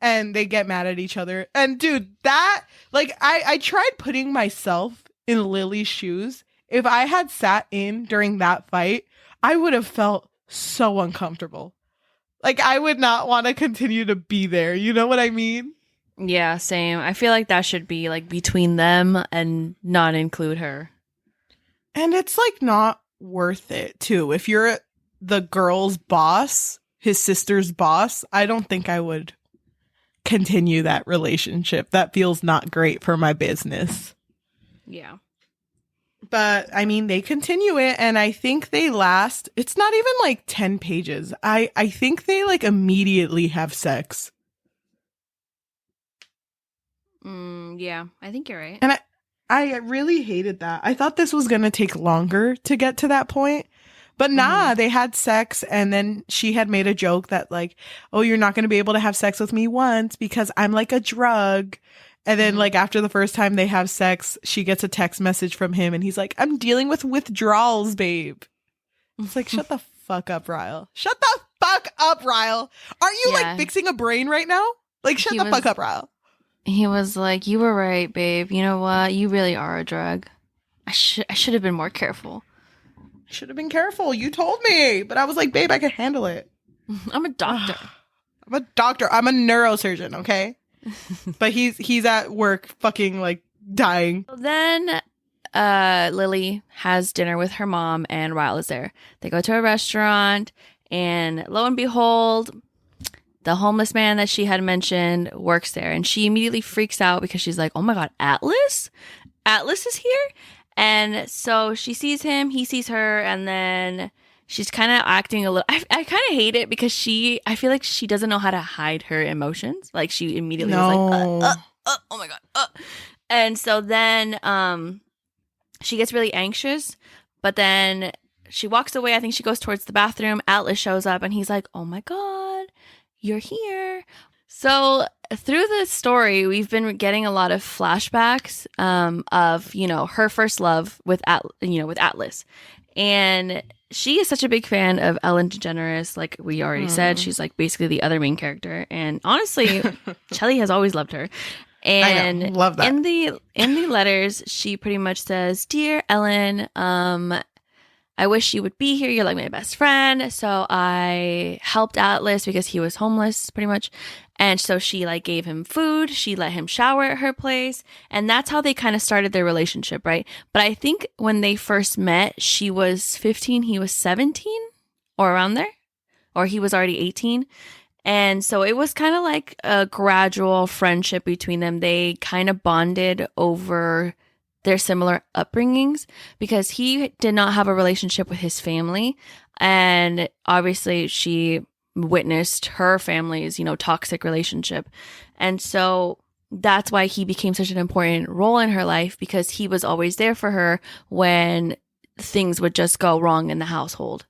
And they get mad at each other. And dude, that, like, I tried putting myself in Lily's shoes. If I had sat in during that fight, I would have felt so uncomfortable. Like, I would not want to continue to be there. You know what I mean? Yeah, same. I feel like that should be like between them and not include her. And it's like not worth it too. If you're the girl's boss, his sister's boss, I don't think I would continue that relationship. That feels not great for my business. Yeah. But I mean, they continue it, and I think they last, it's not even like 10 pages. I think they like immediately have sex. Yeah, I think you're right. And I really hated that. I thought this was going to take longer to get to that point. But nah, they had sex, and then she had made a joke that like, oh, you're not going to be able to have sex with me once because I'm like a drug. And then like after the first time they have sex, she gets a text message from him and he's like, I'm dealing with withdrawals, babe. It's like, shut the fuck up, Ryle. Shut the fuck up, Ryle. Aren't you like fixing a brain right now? Like, shut the fuck up, Ryle. He was like, you were right, babe. You know what? You really are a drug. I should have been more careful. Should have been careful. You told me. But I was like, babe, I can handle it. I'm a doctor. I'm a doctor. I'm a neurosurgeon, okay? But he's at work fucking like dying. Then Lily has dinner with her mom and Ryle is there. They go to a restaurant and lo and behold, the homeless man that she had mentioned works there, and she immediately freaks out because she's like, oh my God, Atlas is here. And so she sees him, he sees her, and then she's kind of acting a little, I kind of hate it because I feel like she doesn't know how to hide her emotions. Like she immediately was like, oh my God. And so then she gets really anxious, But then she walks away. I think she goes towards the bathroom. Atlas shows up and he's like, oh my God, you're here. So through this story, we've been getting a lot of flashbacks of, you know, her first love with Atlas. And she is such a big fan of Ellen DeGeneres. Like we already said, she's like basically the other main character. And honestly, Cheli has always loved her. And I know, love that. In the letters, she pretty much says, "Dear Ellen, I wish you would be here. You're like my best friend." So I helped Atlas because he was homeless pretty much. And so she like gave him food. She let him shower at her place. And that's how they kind of started their relationship, right? But I think when they first met, she was 15, he was 17 or around there. Or he was already 18. And so it was kind of like a gradual friendship between them. They kind of bonded over their similar upbringings because he did not have a relationship with his family. And obviously she witnessed her family's, you know, toxic relationship. And so that's why he became such an important role in her life, because he was always there for her when things would just go wrong in the household.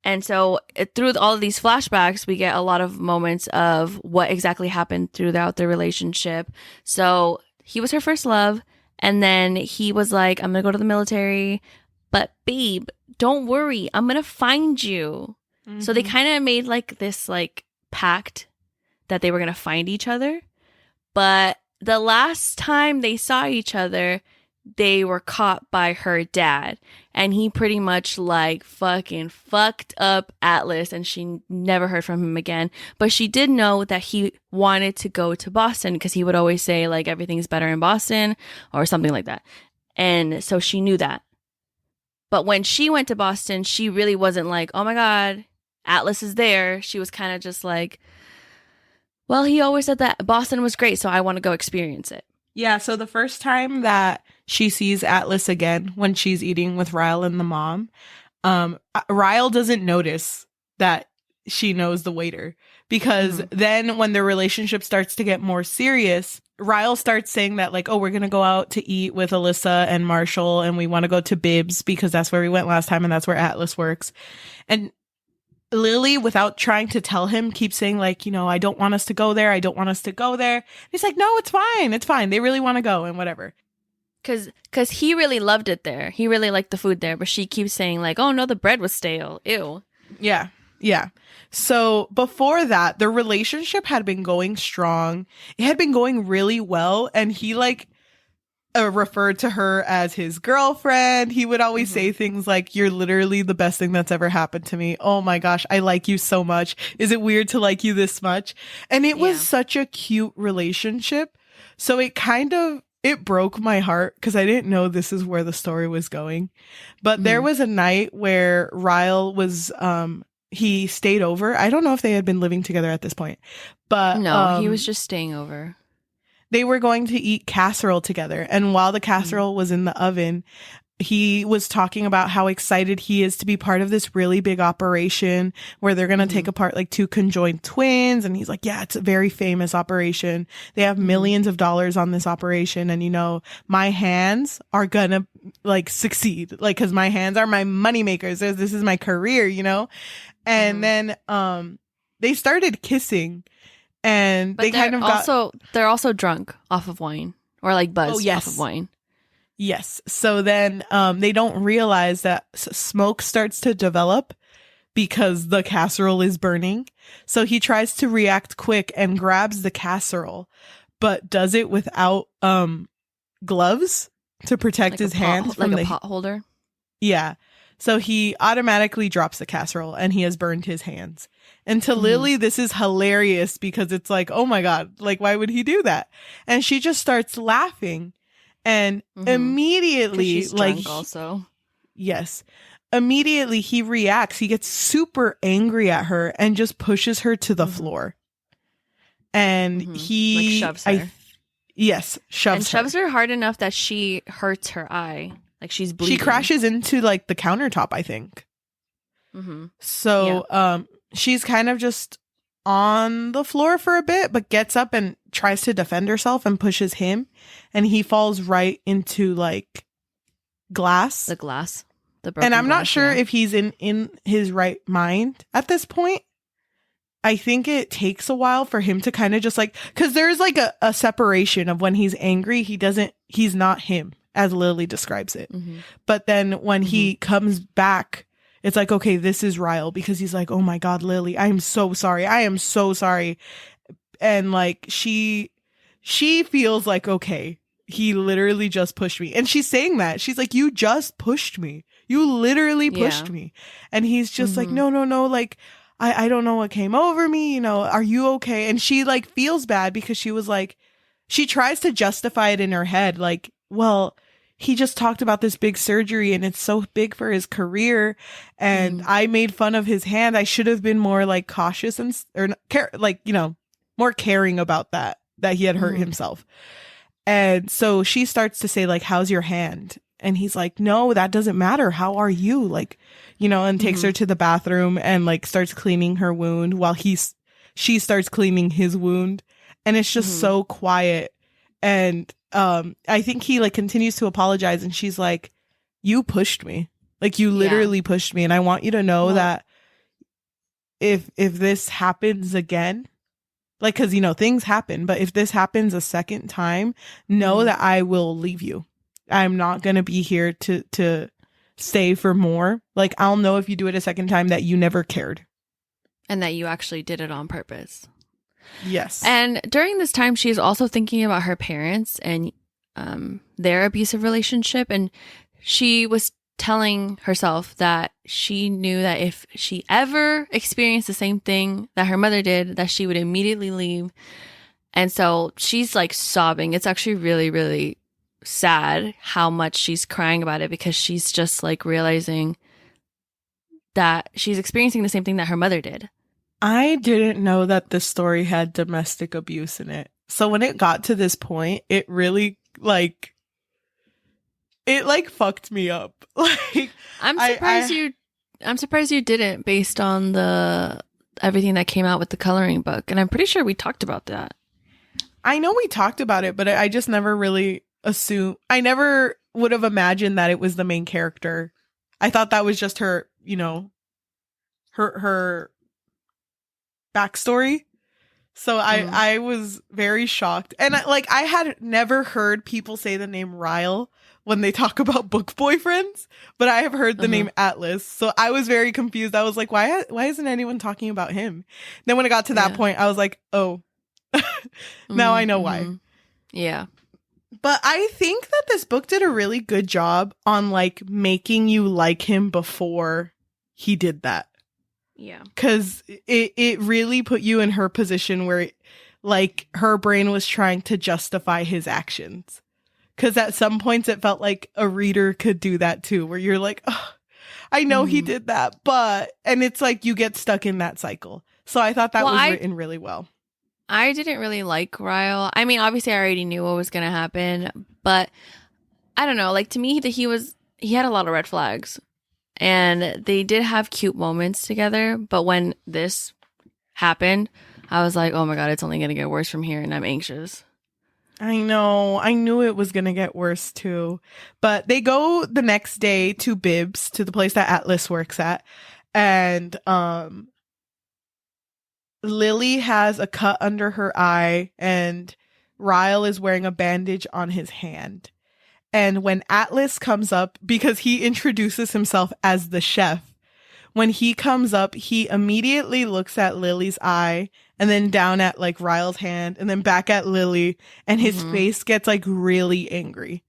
And so through all of these flashbacks, we get a lot of moments of what exactly happened throughout their relationship. So he was her first love. And then he was like, I'm going to go to the military. But babe, don't worry. I'm going to find you. Mm-hmm. So they kind of made like this like pact that they were going to find each other. But the last time they saw each other, they were caught by her dad, and he pretty much like fucking fucked up Atlas, and she never heard from him again. But she did know that he wanted to go to Boston because he would always say like everything's better in Boston or something like that. And so she knew that. But when she went to Boston, she really wasn't like, oh my God, Atlas is there. She was kind of just like, well, he always said that Boston was great, so I want to go experience it. Yeah, so the first time that she sees Atlas again when she's eating with Ryle and the mom, Ryle doesn't notice that she knows the waiter, because then when their relationship starts to get more serious, Ryle starts saying that like, oh, we're going to go out to eat with Alyssa and Marshall, and we want to go to Bibbs because that's where we went last time and that's where Atlas works. And Lily, without trying to tell him, keeps saying like, you know, I don't want us to go there. I don't want us to go there. And he's like, no, it's fine. It's fine. They really want to go and whatever. Because he really loved it there. He really liked the food there. But she keeps saying like, oh, no, the bread was stale. Ew. Yeah. Yeah. So before that, their relationship had been going strong. It had been going really well. And he like referred to her as his girlfriend. He would always say things like, you're literally the best thing that's ever happened to me. Oh my gosh, I like you so much. Is it weird to like you this much? And it was such a cute relationship. So it broke my heart because I didn't know this is where the story was going. But there was a night where Ryle was, he stayed over. I don't know if they had been living together at this point, but no, he was just staying over. They were going to eat casserole together. And while the casserole was in the oven, he was talking about how excited he is to be part of this really big operation where they're going to take apart like 2 conjoined twins. And he's like, yeah, it's a very famous operation. They have millions of dollars on this operation. And, you know, my hands are going to like succeed, like, because my hands are my money makers. This is my career, you know? And then they started kissing. And but they kind of they're also drunk off of wine, or like buzzed off of wine. Yes. So then they don't realize that smoke starts to develop because the casserole is burning. So he tries to react quick and grabs the casserole, but does it without gloves to protect his hands from the pot holder. Yeah. So he automatically drops the casserole and he has burned his hands. And to Lily, this is hilarious because it's like, oh my God, like, why would he do that? And she just starts laughing. And immediately, she's like, drunk also. Yes. Immediately he reacts. He gets super angry at her and just pushes her to the floor. And he like shoves her. Shoves her hard enough that she hurts her eye. Like she's bleeding. She crashes into like the countertop, I think. So she's kind of just on the floor for a bit, but gets up and tries to defend herself and pushes him. And he falls right into like glass. The glass. The broken And I'm not glass, sure yeah. if he's in his right mind at this point. I think it takes a while for him to kind of just like, because there's like a separation of when he's angry, he's not him, as Lily describes it. Mm-hmm. But then when he comes back, it's like, okay, this is Ryle, because he's like, oh my God, Lily, I am so sorry. I am so sorry. And like, she feels like, okay, he literally just pushed me. And she's saying that. She's like, you just pushed me. You literally pushed me. And he's just like, no, like, I don't know what came over me. You know, are you okay? And she like feels bad because she was like, she tries to justify it in her head. Like, well, he just talked about this big surgery and it's so big for his career. And I made fun of his hand. I should have been more like cautious more caring about that he had hurt himself. And so she starts to say like, how's your hand? And he's like, no, that doesn't matter. How are you? Like, you know, and takes her to the bathroom and like starts cleaning her wound while she starts cleaning his wound. And it's just so quiet. And I think he like continues to apologize. And she's like, you pushed me. Like you literally pushed me. And I want you to know that if this happens again, like, cause you know, things happen, but if this happens a second time, know that I will leave you. I'm not going to be here to stay for more. Like, I'll know if you do it a second time that you never cared. And that you actually did it on purpose. Yes. And during this time, she is also thinking about her parents and their abusive relationship. And she was telling herself that she knew that if she ever experienced the same thing that her mother did, that she would immediately leave. And so she's like sobbing. It's actually really, really sad how much she's crying about it, because she's just like realizing that she's experiencing the same thing that her mother did. I didn't know that this story had domestic abuse in it. So when it got to this point, it really like fucked me up. Like I'm surprised you didn't, based on everything that came out with the coloring book. And I'm pretty sure we talked about that. I know we talked about it, but I just never really assumed. I never would have imagined that it was the main character. I thought that was just her, you know, her backstory. So I was very shocked. And I had never heard people say the name Ryle when they talk about book boyfriends, but I have heard the name Atlas. So I was very confused. I was like, why isn't anyone talking about him? Then when it got to that point, I was like, oh, now I know why. Yeah. But I think that this book did a really good job on like making you like him before he did that. Yeah. Because it really put you in her position where like her brain was trying to justify his actions. Because at some points it felt like a reader could do that too, where you're like, oh, I know he did that, but, and it's like you get stuck in that cycle. So I thought that was written really well. I didn't really like Ryle. I mean, obviously I already knew what was going to happen, but I don't know, like to me he had a lot of red flags, and they did have cute moments together. But when this happened, I was like, oh my God, it's only going to get worse from here. And I'm anxious. I know. I knew it was going to get worse too. But they go the next day to Bibbs, to the place that Atlas works at. And Lily has a cut under her eye, and Ryle is wearing a bandage on his hand. And when Atlas comes up, because he introduces himself as the chef, when he comes up, he immediately looks at Lily's eye and then down at like Ryle's hand and then back at Lily, and his face gets like really angry.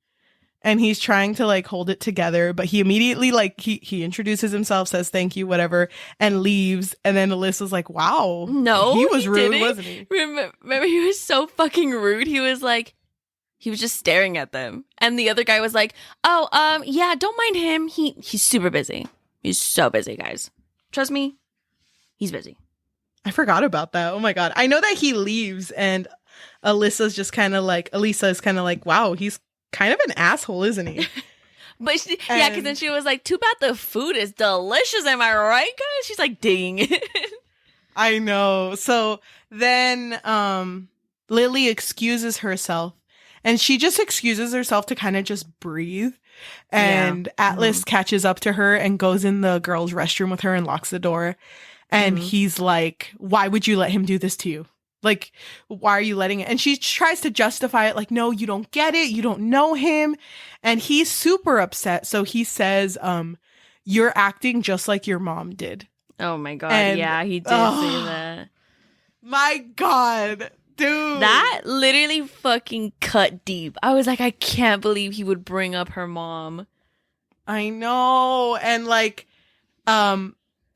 And he's trying to like hold it together, but he immediately like he introduces himself, says thank you, whatever, and leaves. And then Alyssa's like, wow, no, he was rude, didn't. wasn't he? Remember, he was so fucking rude. He was just staring at them, and the other guy was like, oh, yeah, don't mind him. He's super busy. He's so busy, guys. Trust me, he's busy. I forgot about that. Oh my God. I know that he leaves, and Alyssa's kind of like, wow, he's kind of an asshole, isn't he? But yeah, because then she was like, too bad the food is delicious. Am I right, guys? She's like, ding it. I know. So then Lily excuses herself, and she just excuses herself to kind of just breathe. And Atlas catches up to her and goes in the girls' restroom with her and locks the door. And he's like, why would you let him do this to you? Like, why are you letting it? And she tries to justify it like, no, you don't get it. You don't know him. And he's super upset. So he says, you're acting just like your mom did. Oh my God. And, yeah, he did say that. My God, dude. That literally fucking cut deep. I was like, I can't believe he would bring up her mom. I know. And like,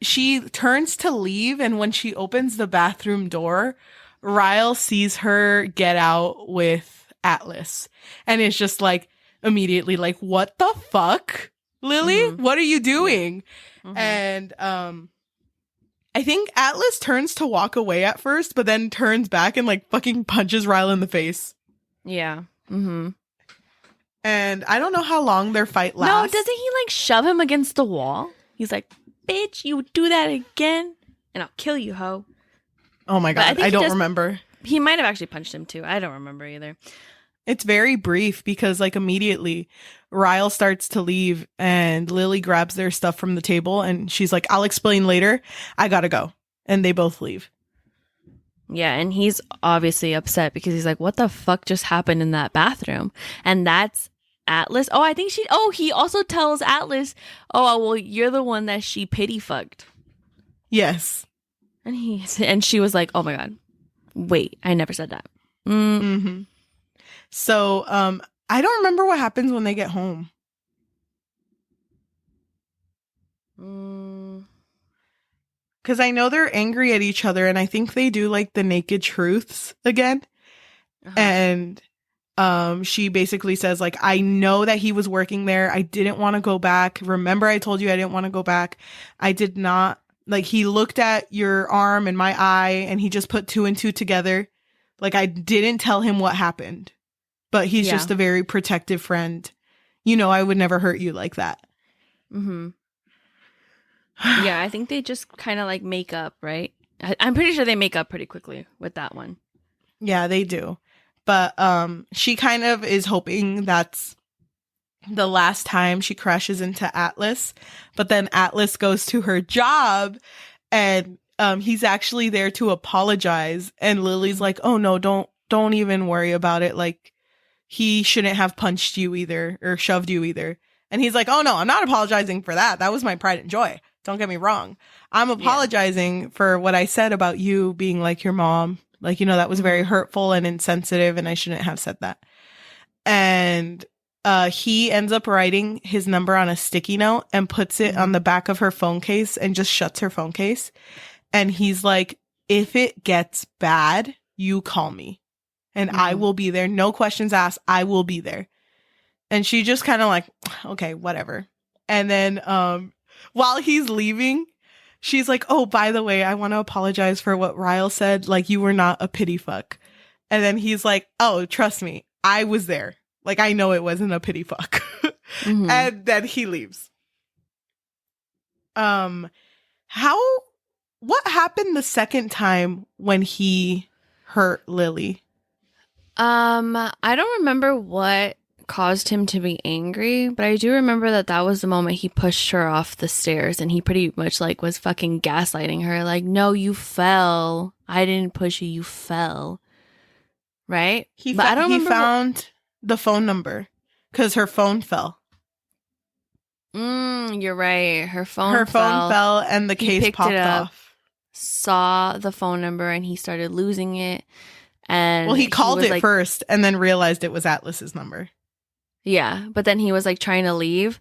she turns to leave. And when she opens the bathroom door, Ryle sees her get out with Atlas. And it's just like, immediately like, what the fuck, Lily? What are you doing? And, I think Atlas turns to walk away at first, but then turns back and like fucking punches Ryle in the face. Yeah. And I don't know how long their fight lasts. No, doesn't he like shove him against the wall? He's like, bitch, you do that again and I'll kill you, ho. Oh my God, I don't remember. He might have actually punched him too. I don't remember either. It's very brief because like immediately Ryle starts to leave and Lily grabs their stuff from the table and she's like, I'll explain later. I gotta go. And they both leave. Yeah, and he's obviously upset because he's like, what the fuck just happened in that bathroom? And that's Atlas. Oh, I think he also tells Atlas, oh, well, you're the one that she pity fucked. Yes. And she was like, oh my God, wait, I never said that. So, I don't remember what happens when they get home. Because I know they're angry at each other, and I think they do like the naked truths again. And she basically says like, I know that he was working there. I didn't want to go back. Remember, I told you I didn't want to go back. I did not. Like, he looked at your arm and my eye, and he just put 2 and 2 together. Like, I didn't tell him what happened. But he's just a very protective friend. You know, I would never hurt you like that. Yeah, I think they just kind of like make up, right? I'm pretty sure they make up pretty quickly with that one. Yeah, they do. But she kind of is hoping that's the last time she crashes into Atlas. But then Atlas goes to her job and he's actually there to apologize. And Lily's like, oh no, don't even worry about it. Like, he shouldn't have punched you either or shoved you either. And he's like, oh no, I'm not apologizing for that. That was my pride and joy. Don't get me wrong. I'm apologizing for what I said about you being like your mom. Like, you know, that was very hurtful and insensitive and I shouldn't have said that. And he ends up writing his number on a sticky note and puts it on the back of her phone case and just shuts her phone case. And he's like, if it gets bad, you call me. And I will be there. No questions asked. I will be there. And she just kind of like, okay, whatever. And then while he's leaving, she's like, oh, by the way, I want to apologize for what Ryle said. Like, you were not a pity fuck. And then he's like, oh, trust me, I was there. Like, I know it wasn't a pity fuck. And then he leaves. What happened the second time when he hurt Lily? I don't remember what caused him to be angry, but I do remember that was the moment he pushed her off the stairs and he pretty much like was fucking gaslighting her. Like, no, you fell. I didn't push you. You fell. Right? He found the phone number because her phone fell. You're right. Her phone fell and the case popped off. Saw the phone number and he started losing it. And well, he called it like, first and then realized it was Atlas's number. Yeah, but then he was like trying to leave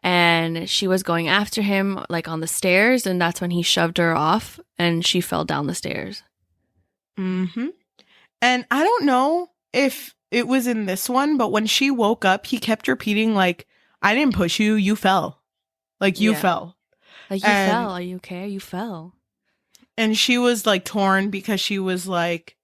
and she was going after him like on the stairs and that's when he shoved her off and she fell down the stairs. And I don't know if it was in this one, but when she woke up, he kept repeating like, I didn't push you, you fell. Like, you fell. Like, you fell. Are you okay? You fell. And she was like torn because she was like,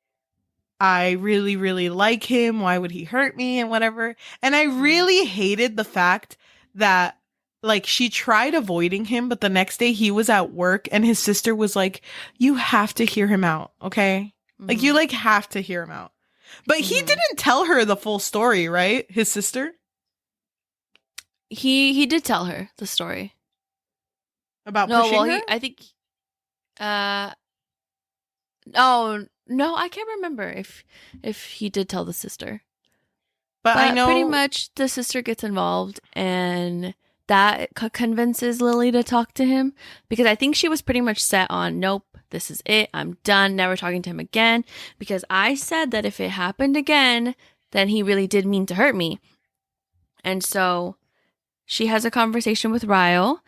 I really, really like him. Why would he hurt me and whatever? And I really hated the fact that like she tried avoiding him, but the next day he was at work and his sister was like, you have to hear him out. Okay. Like you like have to hear him out. But he didn't tell her the full story, right? His sister? He did tell her the story. About No, pushing well, her? I think. Oh no, I can't remember if he did tell the sister. But I But know pretty much the sister gets involved, and that convinces Lily to talk to him, because I think she was pretty much set on, nope, this is it. I'm done. Never talking to him again. Because I said that if it happened again, then he really did mean to hurt me. And so she has a conversation with Ryle.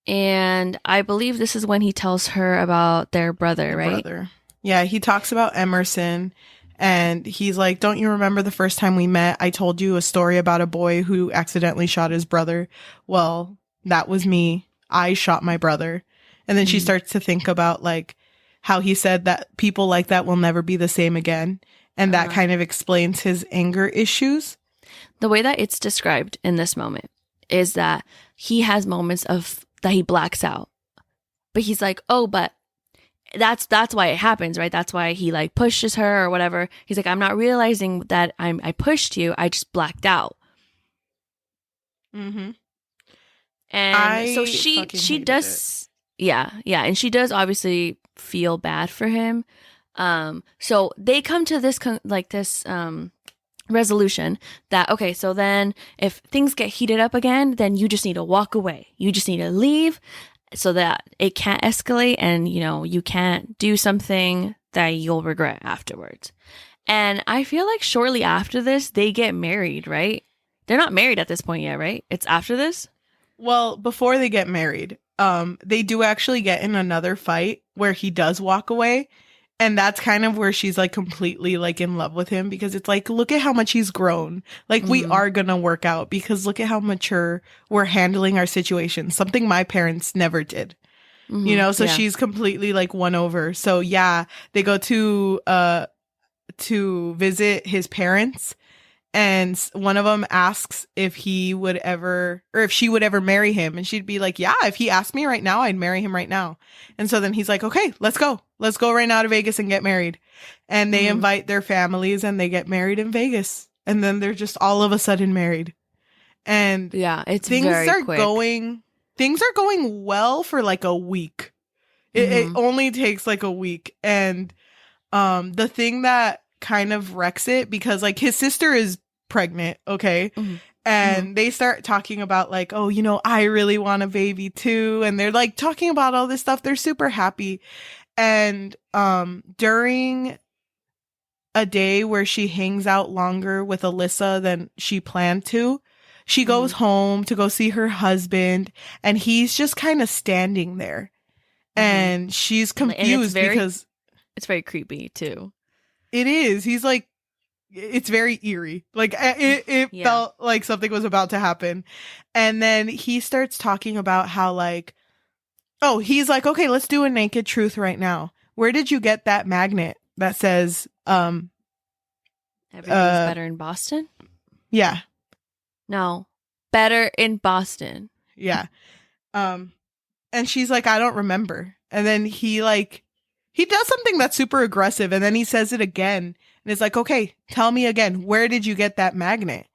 And I believe this is when he tells her about their brother, right? brother. Yeah, he talks about Emerson. And he's like, don't you remember the first time we met? I told you a story about a boy who accidentally shot his brother. Well, that was me. I shot my brother. And then she starts to think about like how he said that people like that will never be the same again. And that kind of explains his anger issues. The way that it's described in this moment is that he has moments of that he blacks out. But he's like, oh, but that's why it happens, right? That's why he like pushes her or whatever. He's like, I'm not realizing that I pushed you. I just blacked out. Mm-hmm. And so she does, yeah, and she does obviously feel bad for him. So they come to this resolution that, okay, so then if things get heated up again, then you just need to walk away. You just need to leave, so that it can't escalate and, you know, you can't do something that you'll regret afterwards. And I feel like shortly after this, they get married, right? They're not married at this point yet, right? It's after this? Well, before they get married, they do actually get in another fight where he does walk away. And that's kind of where she's like completely like in love with him, because it's like, look at how much he's grown. Like we are going to work out, because look at how mature we're handling our situation. Something my parents never did, you know? So she's completely like won over. So yeah, they go to visit his parents. And one of them asks if he would ever, or if she would ever marry him. And she'd be like, yeah, if he asked me right now, I'd marry him right now. And so then he's like, okay, let's go. Let's go right now to Vegas and get married. And they invite their families and they get married in Vegas. And then they're just all of a sudden married. And yeah, it's things very are quick. Things are going well for like a week. It only takes like a week. And the thing that kind of wrecks it, because like his sister is pregnant, okay, and they start talking about like, oh, you know, I really want a baby too, and they're like talking about all this stuff. They're super happy. And during a day where she hangs out longer with Alyssa than she planned to, she goes home to go see her husband, and he's just kind of standing there, and she's confused because it's very creepy too. It is. He's like, it's very eerie. Like it felt like something was about to happen. And then he starts talking about how like, oh, he's like, okay, let's do a naked truth right now. Where did you get that magnet that says, everything's better in Boston? Yeah. No. Better in Boston. Yeah. And she's like, I don't remember. And then he does something that's super aggressive, and then he says it again. And it's like, okay, tell me again, where did you get that magnet?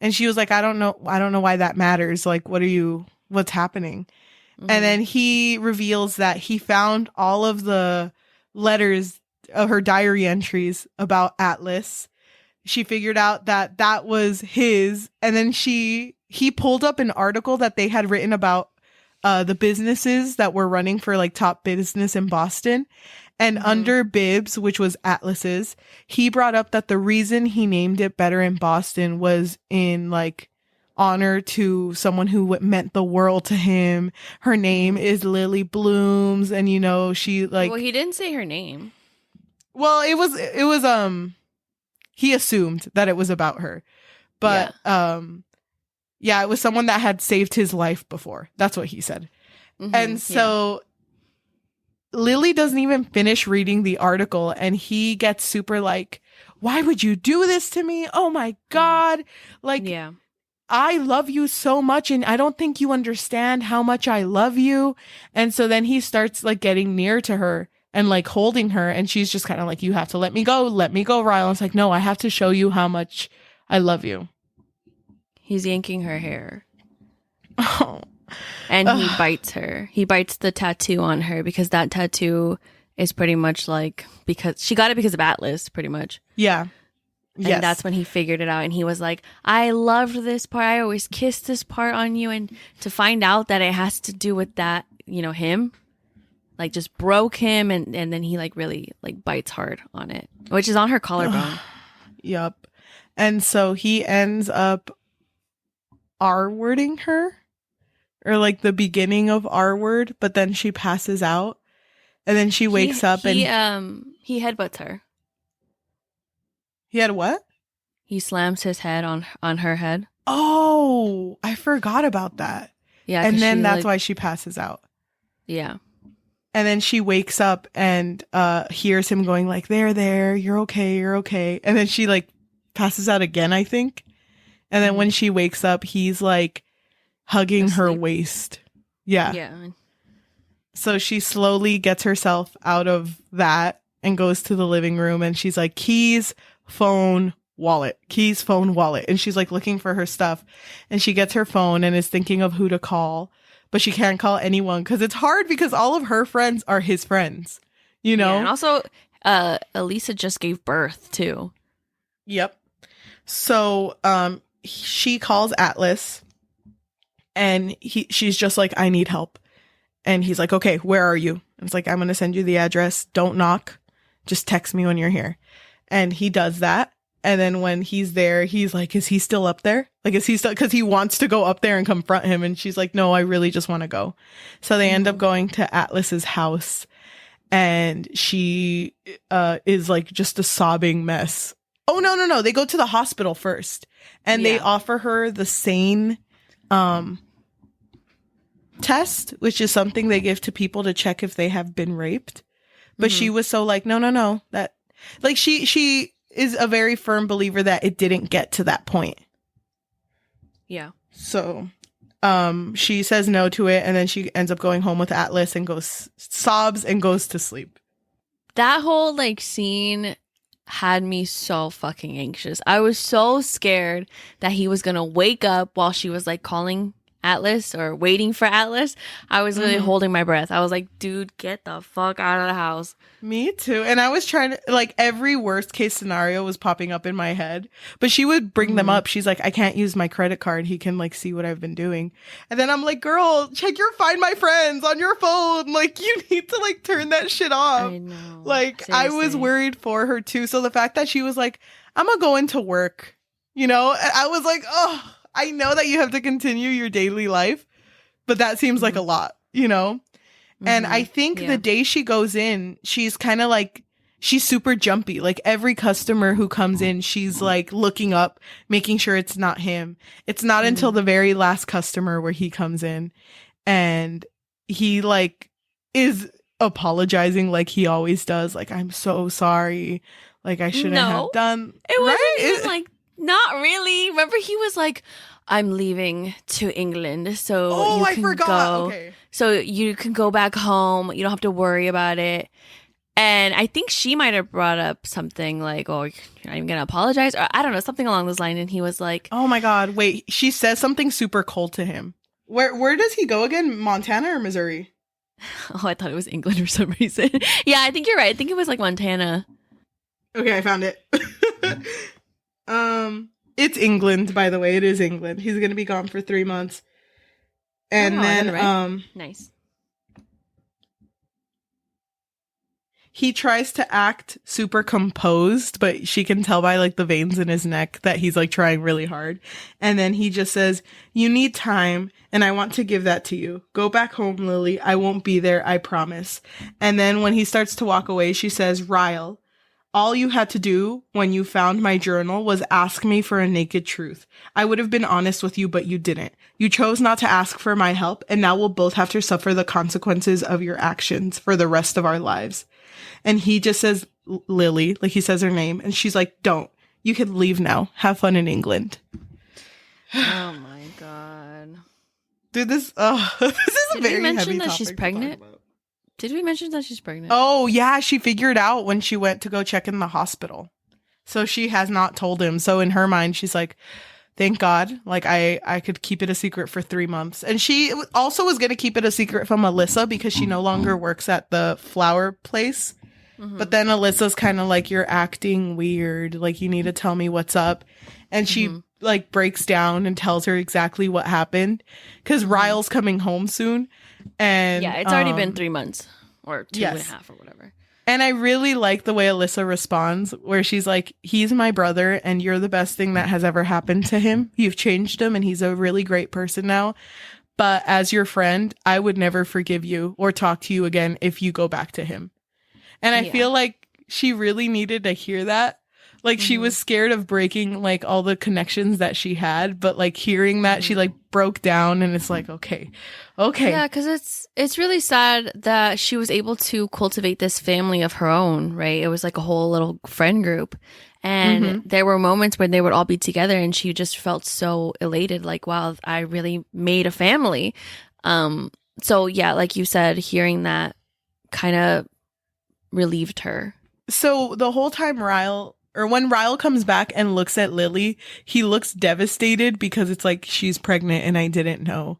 And she was like, I don't know why that matters. Like, what's happening? And then he reveals that he found all of the letters of her diary entries about Atlas. She figured out that was his. And then he pulled up an article that they had written about the businesses that were running for like top business in Boston. And under Bibbs, which was Atlas's, he brought up that the reason he named it Better in Boston was in like honor to someone who meant the world to him. Her name is Lily Blooms. And, you know, she like, well, he didn't say her name. Well, it was, he assumed that it was about her, but, yeah, it was someone that had saved his life before. That's what he said. And so Lily doesn't even finish reading the article, and he gets super like, why would you do this to me? Oh my God. Like, I love you so much, and I don't think you understand how much I love you. And so then he starts like getting near to her and like holding her, and she's just kind of like, you have to let me go, Ryle. And it's like, no, I have to show you how much I love you. He's yanking her hair. Oh. And he bites her. He bites the tattoo on her because that tattoo is pretty much like, because she got it because of Atlas, pretty much. Yeah. And that's when he figured it out. And he was like, I loved this part. I always kissed this part on you. And to find out that it has to do with that, you know, him, like just broke him. And then he like really like bites hard on it, which is on her collarbone. Yup. And so he ends up R-wording her, or like the beginning of R-word, but then she passes out. And then she wakes up and he headbutts her. He had what? He slams his head on her head. Oh, I forgot about that. Yeah. And then that's why she passes out. Yeah. And then she wakes up and hears him going like, there, you're okay. And then she like passes out again, I think. And then when she wakes up, he's like hugging her waist. Yeah. Yeah. So she slowly gets herself out of that and goes to the living room, and she's like, keys, phone, wallet. And she's like looking for her stuff, and she gets her phone and is thinking of who to call, but she can't call anyone because it's hard because all of her friends are his friends, you know? Yeah, and also, Elisa just gave birth too. Yep. So, she calls Atlas, and she's just like, I need help. And he's like, okay, where are you? And it's like, I'm going to send you the address. Don't knock. Just text me when you're here. And he does that. And then when he's there, he's like, is he still up there? Like, is he still, because he wants to go up there and confront him. And she's like, no, I really just want to go. So they end up going to Atlas's house, and she is like just a sobbing mess. Oh, no. They go to the hospital first, and they offer her the SANE test, which is something they give to people to check if they have been raped. But she was so like, no, that like she is a very firm believer that it didn't get to that point. Yeah. So she says no to it, and then she ends up going home with Atlas and sobs and goes to sleep. That whole like scene had me so fucking anxious. I was so scared that he was gonna wake up while she was like calling Atlas or waiting for Atlas. I was really holding my breath. I was like, dude, get the fuck out of the house. Me too. And I was trying to, like, every worst case scenario was popping up in my head, but she would bring them up. She's like, I can't use my credit card. He can like see what I've been doing. And then I'm like, girl, check your Find My Friends on your phone. Like, you need to like turn that shit off. I know. Like, seriously. I was worried for her too. So the fact that she was like, I'm gonna go into work, you know, I was like, oh, I know that you have to continue your daily life, but that seems like a lot, you know? And I think the day she goes in, she's kind of like, she's super jumpy. Like every customer who comes in, she's like looking up, making sure it's not him. It's not until the very last customer where he comes in and he like is apologizing like he always does. Like, I'm so sorry. Like, I shouldn't have done. It wasn't even like, not really. Remember, he was like, I'm leaving to England, so you can go. Okay. So you can go back home. You don't have to worry about it. And I think she might have brought up something like, oh, you're not even going to apologize? Or I don't know, something along those lines. And he was like, oh my God, wait. She says something super cold to him. Where does he go again? Montana or Missouri? Oh, I thought it was England for some reason. Yeah, I think you're right. I think it was like Montana. Okay, I found it. It's England, by the way. It is England. He's going to be gone for 3 months. And then, nice. He tries to act super composed, but she can tell by like the veins in his neck that he's like trying really hard. And then he just says, you need time, and I want to give that to you. Go back home, Lily. I won't be there, I promise. And then when he starts to walk away, she says, Ryle, all you had to do when you found my journal was ask me for a naked truth. I would have been honest with you, but you didn't. You chose not to ask for my help, and now we'll both have to suffer the consequences of your actions for the rest of our lives. And he just says, Lily, like he says her name, and she's like, don't. You can leave now. Have fun in England. Oh my God. Dude, this is a very heavy topic she's pregnant? Did we mention that she's pregnant? Oh, yeah. She figured out when she went to go check in the hospital. So she has not told him. So in her mind, she's like, Thank God. Like I could keep it a secret for 3 months. And she also was going to keep it a secret from Alyssa because she no longer works at the flower place. But then Alyssa's kind of like, you're acting weird. Like, you need to tell me what's up. And she like breaks down and tells her exactly what happened because Ryle's coming home soon. And yeah, it's already been 3 months or two and a half or whatever. And I really like the way Alyssa responds, where she's like, he's my brother and you're the best thing that has ever happened to him. You've changed him and he's a really great person now. But as your friend, I would never forgive you or talk to you again if you go back to him. And I feel like she really needed to hear that. Like, she was scared of breaking, like, all the connections that she had. But, like, hearing that, she, like, broke down. And it's like, okay. Yeah, because it's really sad that she was able to cultivate this family of her own, right? It was like a whole little friend group. And there were moments when they would all be together. And she just felt so elated. Like, wow, I really made a family. So, yeah, like you said, hearing that kind of relieved her. So the whole time when Ryle comes back and looks at Lily, he looks devastated because it's like, she's pregnant and I didn't know,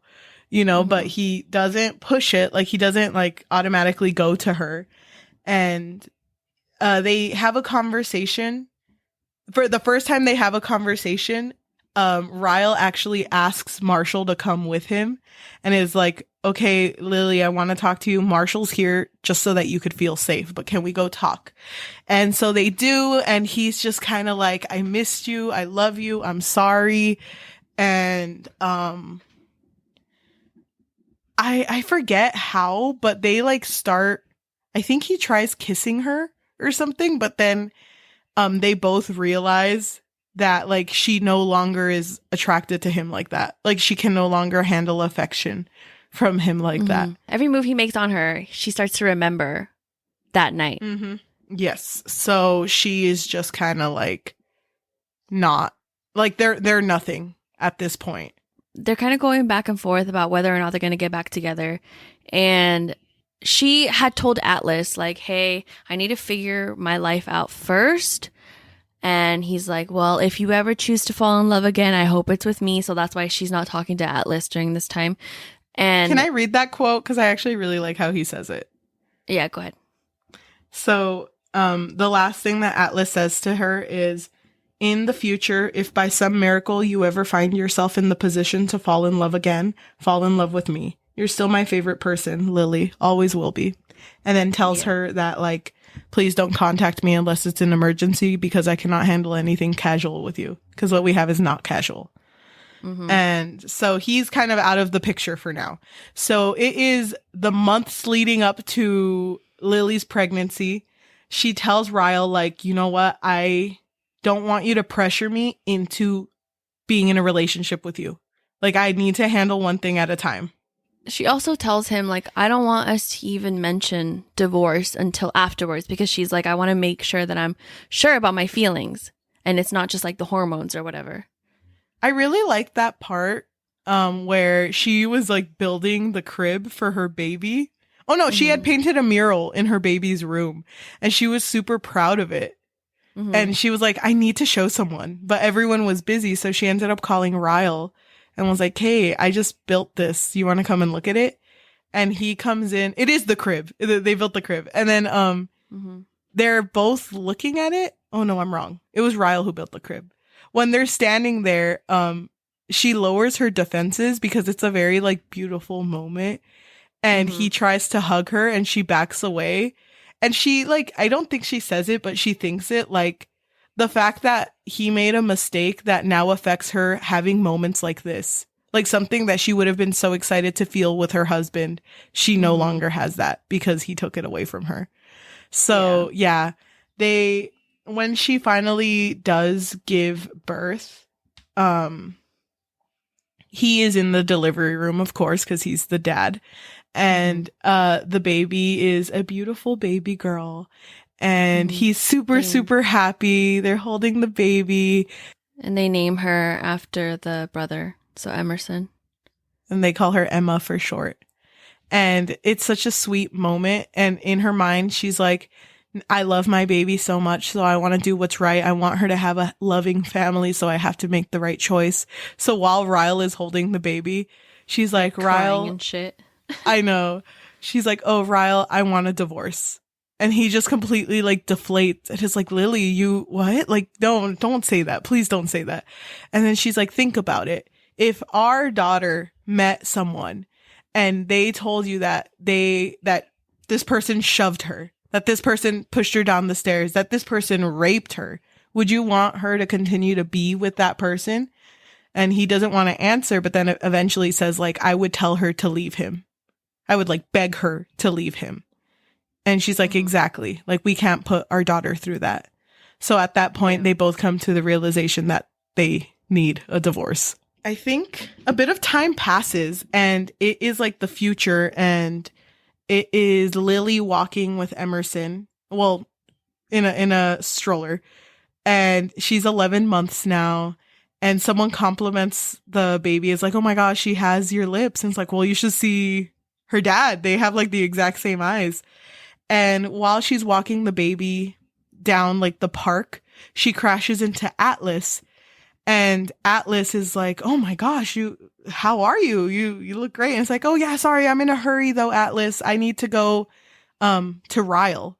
you know, but he doesn't push it. Like, he doesn't like automatically go to her. And they have a conversation. For the first time they have a conversation, Ryle actually asks Marshall to come with him and is like, okay, Lily, I want to talk to you. Marshall's here just so that you could feel safe, but can we go talk? And so they do. And he's just kind of like, I missed you. I love you. I'm sorry. And, I forget how, but they like start, I think he tries kissing her or something, but then, they both realize that like she no longer is attracted to him like that. Like, she can no longer handle affection from him like that. Every move he makes on her, she starts to remember that night. Yes. So she is just kind of like not like they're nothing at this point. They're kind of going back and forth about whether or not they're going to get back together. And she had told Atlas like, hey, I need to figure my life out first. And he's like, well, if you ever choose to fall in love again, I hope it's with me. So that's why she's not talking to Atlas during this time. And can I read that quote? Because I actually really like how he says it. Yeah, go ahead. So the last thing that Atlas says to her is, in the future, if by some miracle you ever find yourself in the position to fall in love again, fall in love with me. You're still my favorite person, Lily. Always will be. And then tells her that, like, please don't contact me unless it's an emergency because I cannot handle anything casual with you. Because what we have is not casual. And so he's kind of out of the picture for now. So it is the months leading up to Lily's pregnancy. She tells Ryle, like, you know what? I don't want you to pressure me into being in a relationship with you. Like, I need to handle one thing at a time. She also tells him, like, I don't want us to even mention divorce until afterwards because she's like, I want to make sure that I'm sure about my feelings and it's not just like the hormones or whatever. I really liked that part where she was like building the crib for her baby. Oh no, she had painted a mural in her baby's room and she was super proud of it. And she was like, I need to show someone, but everyone was busy. So she ended up calling Ryle and was like, hey, I just built this. You want to come and look at it? And he comes in. It is the crib. They built the crib. And then they're both looking at it. Oh no, I'm wrong. It was Ryle who built the crib. When they're standing there, she lowers her defenses because it's a very like beautiful moment. And he tries to hug her and she backs away. And she like, I don't think she says it, but she thinks it, like, the fact that he made a mistake that now affects her having moments like this, like something that she would have been so excited to feel with her husband. She no longer has that because he took it away from her. So yeah, when she finally does give birth, he is in the delivery room, of course, because he's the dad. And the baby is a beautiful baby girl. And he's super, super happy. They're holding the baby. And they name her after the brother. So Emerson. And they call her Emma for short. And it's such a sweet moment. And in her mind, she's like, I love my baby so much, so I want to do what's right. I want her to have a loving family, so I have to make the right choice. So while Ryle is holding the baby, she's like, Ryle, and shit. I know. She's like, oh, Ryle, I want a divorce. And he just completely like deflates. And it's like, Lily, you what? Like, don't say that. Please don't say that. And then she's like, think about it. If our daughter met someone and they told you that this person shoved her, that this person pushed her down the stairs, that this person raped her, would you want her to continue to be with that person? And he doesn't want to answer, but then eventually says like, I would tell her to leave him. I would like beg her to leave him. And she's like, exactly. Like, we can't put our daughter through that. So at that point, they both come to the realization that they need a divorce. I think a bit of time passes and it is like the future, and it is Lily walking with Emerson. Well, in a stroller, and she's 11 months now. And someone compliments the baby. It's like, oh my gosh, she has your lips. And it's like, well, you should see her dad. They have like the exact same eyes. And while she's walking the baby down like the park, she crashes into Atlas. And Atlas is like, oh my gosh, how are you? You look great. And it's like, oh yeah, sorry, I'm in a hurry though, Atlas. I need to go to Ryle.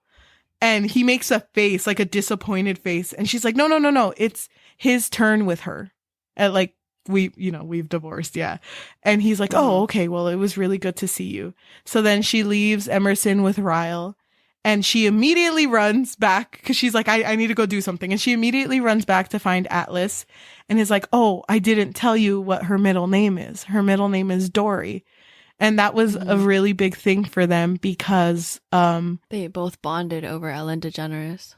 And he makes a face, like a disappointed face. And she's like, no. It's his turn with her. And like, we've divorced. Yeah. And he's like, oh, okay. Well, it was really good to see you. So then she leaves Emerson with Ryle, and she immediately runs back because she's like, I need to go do something. And she immediately runs back to find Atlas and is like, oh, I didn't tell you what her middle name is. Her middle name is Dory. And that was a really big thing for them because they both bonded over Ellen DeGeneres.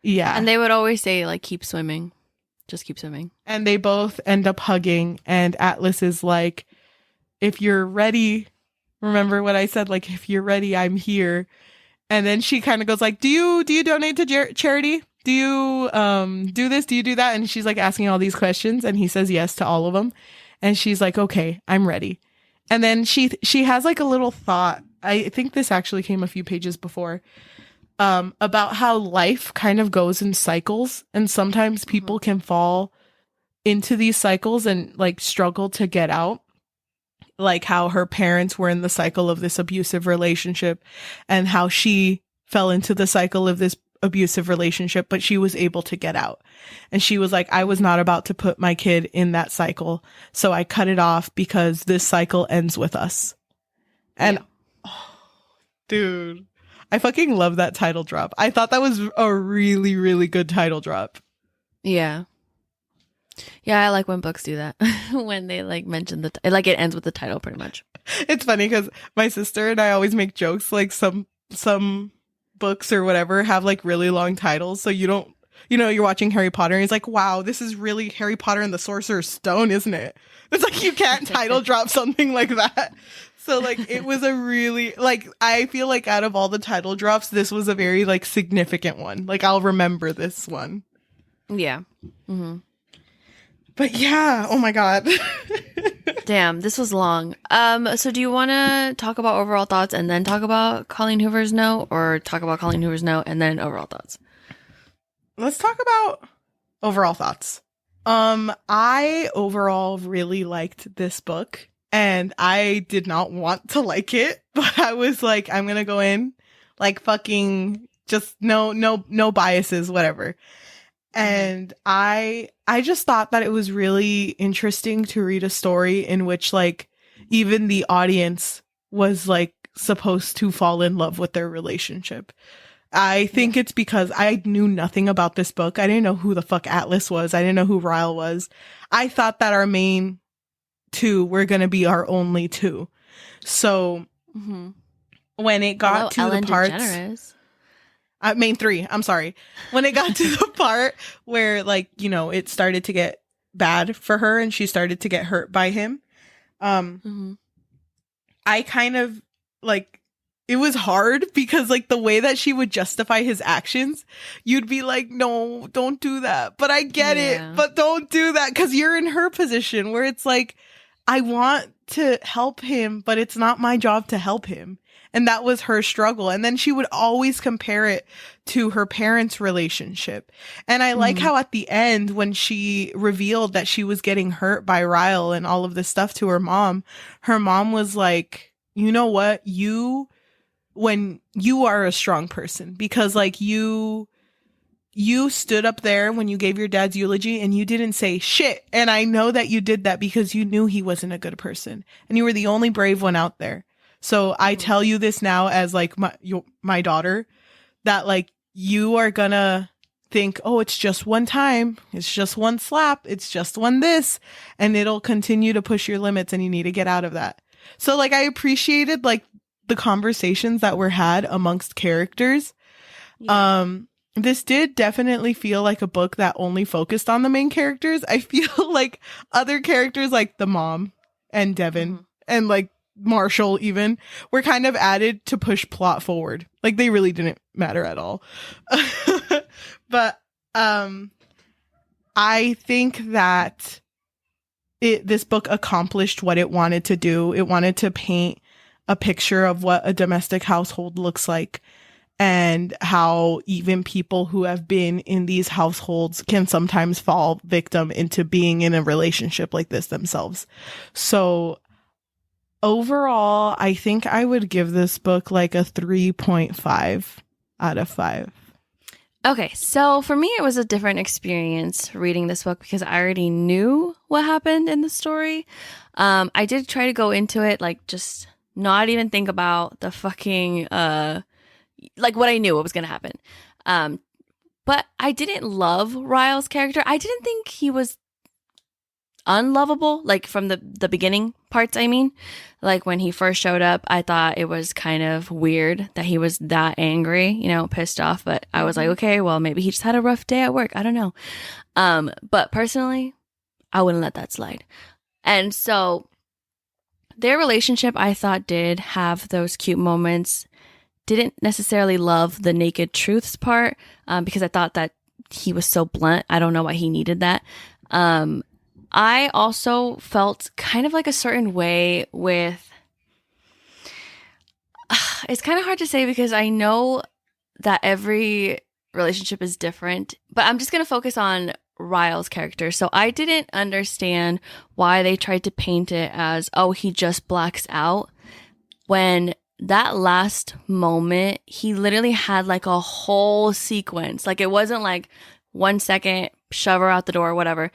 Yeah. And they would always say, like, keep swimming. Just keep swimming. And they both end up hugging. And Atlas is like, if you're ready, remember what I said? Like, if you're ready, I'm here. And then she kind of goes like, do you donate to charity? Do you do this? Do you do that? And she's like asking all these questions. And he says yes to all of them. And she's like, okay, I'm ready. And then she has like a little thought. I think this actually came a few pages before. About how life kind of goes in cycles, and sometimes people can fall into these cycles and like struggle to get out. Like how her parents were in the cycle of this abusive relationship, and how she fell into the cycle of this abusive relationship, but she was able to get out. And she was like, I was not about to put my kid in that cycle, so I cut it off because this cycle ends with us. And dude, I fucking love that title drop. I thought that was a really, really good title drop. Yeah. Yeah, I like when books do that. When they like mention like it ends with the title pretty much. It's funny because my sister and I always make jokes like some books or whatever have like really long titles. So you don't, you're watching Harry Potter and it's like, wow, this is really Harry Potter and the Sorcerer's Stone, isn't it? It's like you can't title drop something like that. So like it was a really like, I feel like out of all the title drops, this was a very like significant one. Like I'll remember this one. Yeah. Mm-hmm. But yeah, oh my God. Damn, this was long. So do you want to talk about overall thoughts and then talk about Colleen Hoover's note, or talk about Colleen Hoover's note and then overall thoughts? Let's talk about overall thoughts. I overall really liked this book, and I did not want to like it, but I was like, I'm going to go in like fucking just no biases, whatever. And I just thought that it was really interesting to read a story in which like even the audience was like supposed to fall in love with their relationship. I think it's because I knew nothing about this book. I didn't know who the fuck Atlas was. I didn't know who Ryle was. I thought that our main two were going to be our only two. So when it got to Ellen the parts... DeGeneres. Main three, I'm sorry. When it got to the part where, like, it started to get bad for her and she started to get hurt by him, I kind of, like, it was hard because, like, the way that she would justify his actions, you'd be like, no, don't do that. But I get it, but don't do that, because you're in her position where it's like, I want to help him, but it's not my job to help him. And that was her struggle. And then she would always compare it to her parents' relationship. And I like how at the end, when she revealed that she was getting hurt by Ryle and all of this stuff to her mom was like, you know what? When you are a strong person, because like you stood up there when you gave your dad's eulogy and you didn't say shit. And I know that you did that because you knew he wasn't a good person and you were the only brave one out there. So I tell you this now as like my daughter, that like you are gonna think, oh, it's just one time. It's just one slap. It's just one this. And it'll continue to push your limits and you need to get out of that. So like I appreciated like the conversations that were had amongst characters. Yeah. This did definitely feel like a book that only focused on the main characters. I feel like other characters like the mom and Devin and like Marshall even were kind of added to push plot forward. Like they really didn't matter at all. But I think that this book accomplished what it wanted to do. It wanted to paint a picture of what a domestic household looks like and how even people who have been in these households can sometimes fall victim into being in a relationship like this themselves. So overall, I think I would give this book like a 3.5 out of 5. Okay, so for me, it was a different experience reading this book because I already knew what happened in the story. I did try to go into it, like, just not even think about the fucking, like, what I knew what was going to happen. But I didn't love Ryle's character. I didn't think he was unlovable, like from the beginning parts. I mean, like when he first showed up, I thought it was kind of weird that he was that angry, you know, pissed off. But I was like, okay, well, maybe he just had a rough day at work. I don't know. But personally, I wouldn't let that slide. And so their relationship, I thought, did have those cute moments. Didn't necessarily love the naked truths part because I thought that he was so blunt. I don't know why he needed that. I also felt kind of like a certain way with, it's kind of hard to say because I know that every relationship is different, but I'm just going to focus on Ryle's character. So I didn't understand why they tried to paint it as, oh, he just blacks out, when that last moment, he literally had like a whole sequence. Like it wasn't like 1 second, shove her out the door, whatever.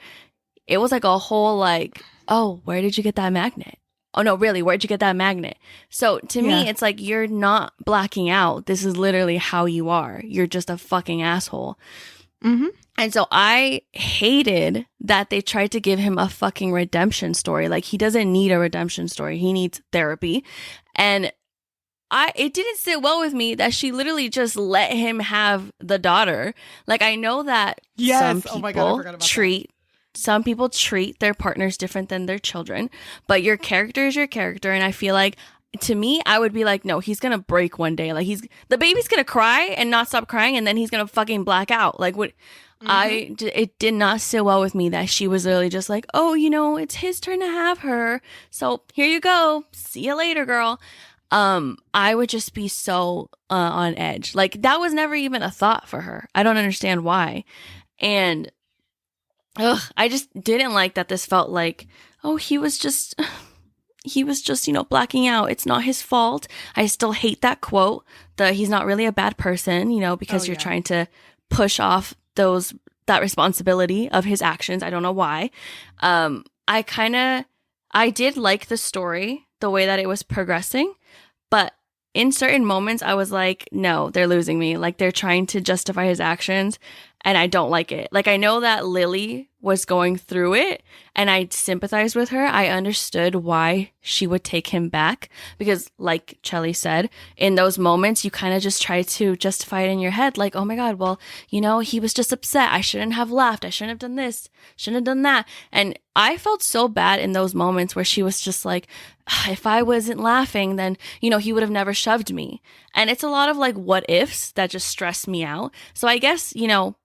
It was like a whole like, oh, where did you get that magnet? Oh, no, really, where'd you get that magnet? So to me, it's like, you're not blacking out. This is literally how you are. You're just a fucking asshole. Mm-hmm. And so I hated that they tried to give him a fucking redemption story. Like, he doesn't need a redemption story. He needs therapy. And it didn't sit well with me that she literally just let him have the daughter. Like, I know that some people treat their partners different than their children, but your character is your character. And I feel like, to me, I would be like, no, he's going to break one day. Like, the baby's going to cry and not stop crying. And then he's going to fucking black out. Like, what? It did not sit well with me that she was literally just like, oh, you know, it's his turn to have her. So here you go. See you later, girl. I would just be so on edge. Like, that was never even a thought for her. I don't understand why. And I just didn't like that this felt like, oh, he was just, you know, blacking out. It's not his fault. I still hate that quote, that he's not really a bad person, you know, because you're trying to push off that responsibility of his actions. I don't know why. I did like the story, the way that it was progressing, but in certain moments I was like, no, they're losing me. Like, they're trying to justify his actions, and I don't like it. Like, I know that Lily was going through it, and I sympathized with her. I understood why she would take him back, because like Cheli said, in those moments, you kind of just try to justify it in your head. Like, oh my God, well, you know, he was just upset. I shouldn't have laughed. I shouldn't have done this. Shouldn't have done that. And I felt so bad in those moments where she was just like, if I wasn't laughing, then, you know, he would have never shoved me. And it's a lot of like what ifs that just stress me out. So I guess, you know,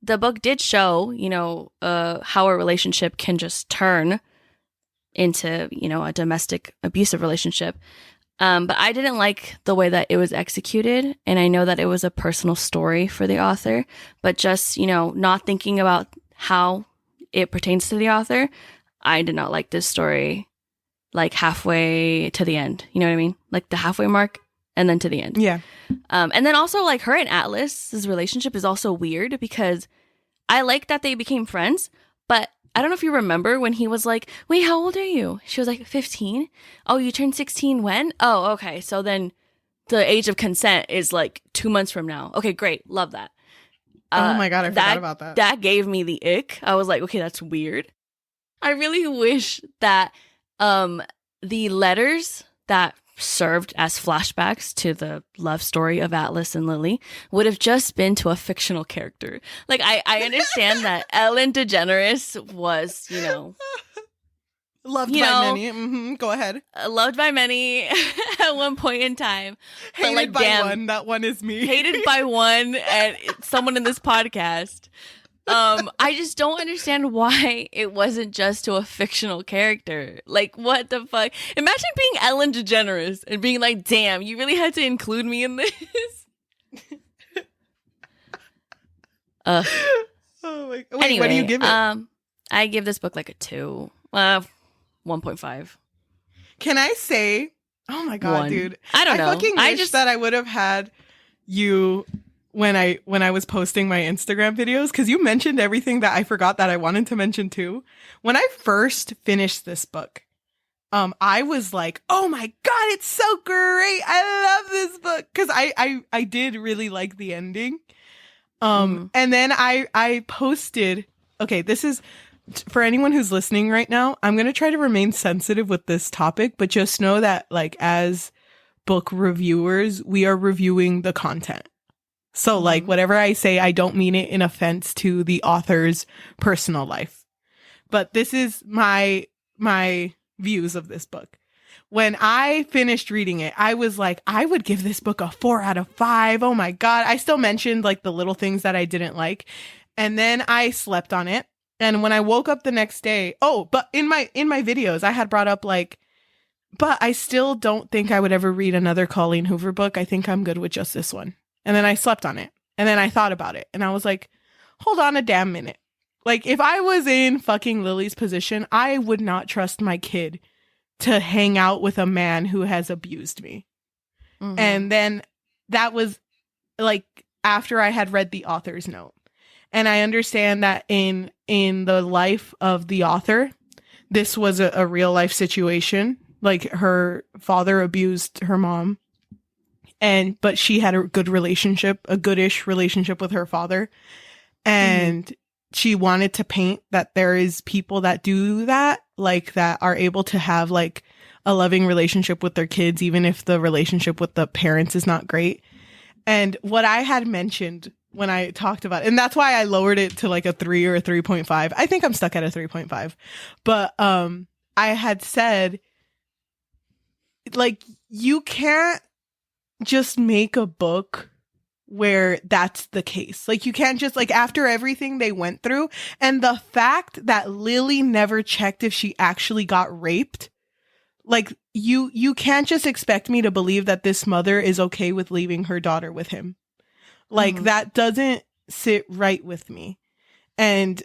the book did show, you know, how a relationship can just turn into, you know, a domestic abusive relationship. But I didn't like the way that it was executed. And I know that it was a personal story for the author, but just, not thinking about how it pertains to the author, I did not like this story like halfway to the end. You know what I mean? Like the halfway mark and then to the end. Yeah. And then also like her and Atlas's relationship is also weird because I like that they became friends, but I don't know if you remember when he was like, wait, how old are you? She was like 15. Oh, you turned 16 when? Oh, okay. So then the age of consent is like 2 months from now. Okay, great. Love that. Oh my God, I forgot about that. That gave me the ick. I was like, okay, that's weird. I really wish that the letters that served as flashbacks to the love story of Atlas and Lily would have just been to a fictional character. Like, I understand that Ellen DeGeneres was, loved by many. Go ahead. Loved by many at one point in time. Hated by one. That one is me. Hated by one and someone in this podcast. I just don't understand why it wasn't just to a fictional character. Like, what the fuck? Imagine being Ellen DeGeneres and being like, damn, you really had to include me in this? Oh my God. Wait, anyway, what do you give it? I give this book like a 2. 1.5. Can I say, oh my God, 1. dude. I don't know. I fucking wish that I would have had you when I was posting my Instagram videos, because you mentioned everything that I forgot that I wanted to mention too. When I first finished this book, I was like, oh my God, it's so great. I love this book. Because I did really like the ending. And then I posted, okay, this is for anyone who's listening right now, I'm going to try to remain sensitive with this topic, but just know that like as book reviewers, we are reviewing the content. So like whatever I say, I don't mean it in offense to the author's personal life. But this is my views of this book. When I finished reading it, I was like, I would give this book a 4 out of 5. Oh my God. I still mentioned like the little things that I didn't like. And then I slept on it. And when I woke up the next day, but in my videos, I had brought up like, but I still don't think I would ever read another Colleen Hoover book. I think I'm good with just this one. And then I slept on it. And then I thought about it. And I was like, hold on a damn minute. Like, if I was in fucking Lily's position, I would not trust my kid to hang out with a man who has abused me. And then that was like after I had read the author's note. And I understand that in the life of the author, this was a real life situation. Like her father abused her mom. But she had a good relationship, a goodish relationship with her father. And she wanted to paint that there is people that do that, like that are able to have like a loving relationship with their kids, even if the relationship with the parents is not great. And what I had mentioned when I talked about it, and that's why I lowered it to like a 3 or a 3.5. I think I'm stuck at a 3.5. But I had said, like, you can't just make a book where that's the case. Like, you can't just, like, after everything they went through, and the fact that Lily never checked if she actually got raped, like, you can't just expect me to believe that this mother is okay with leaving her daughter with him. Like, that doesn't sit right with me. And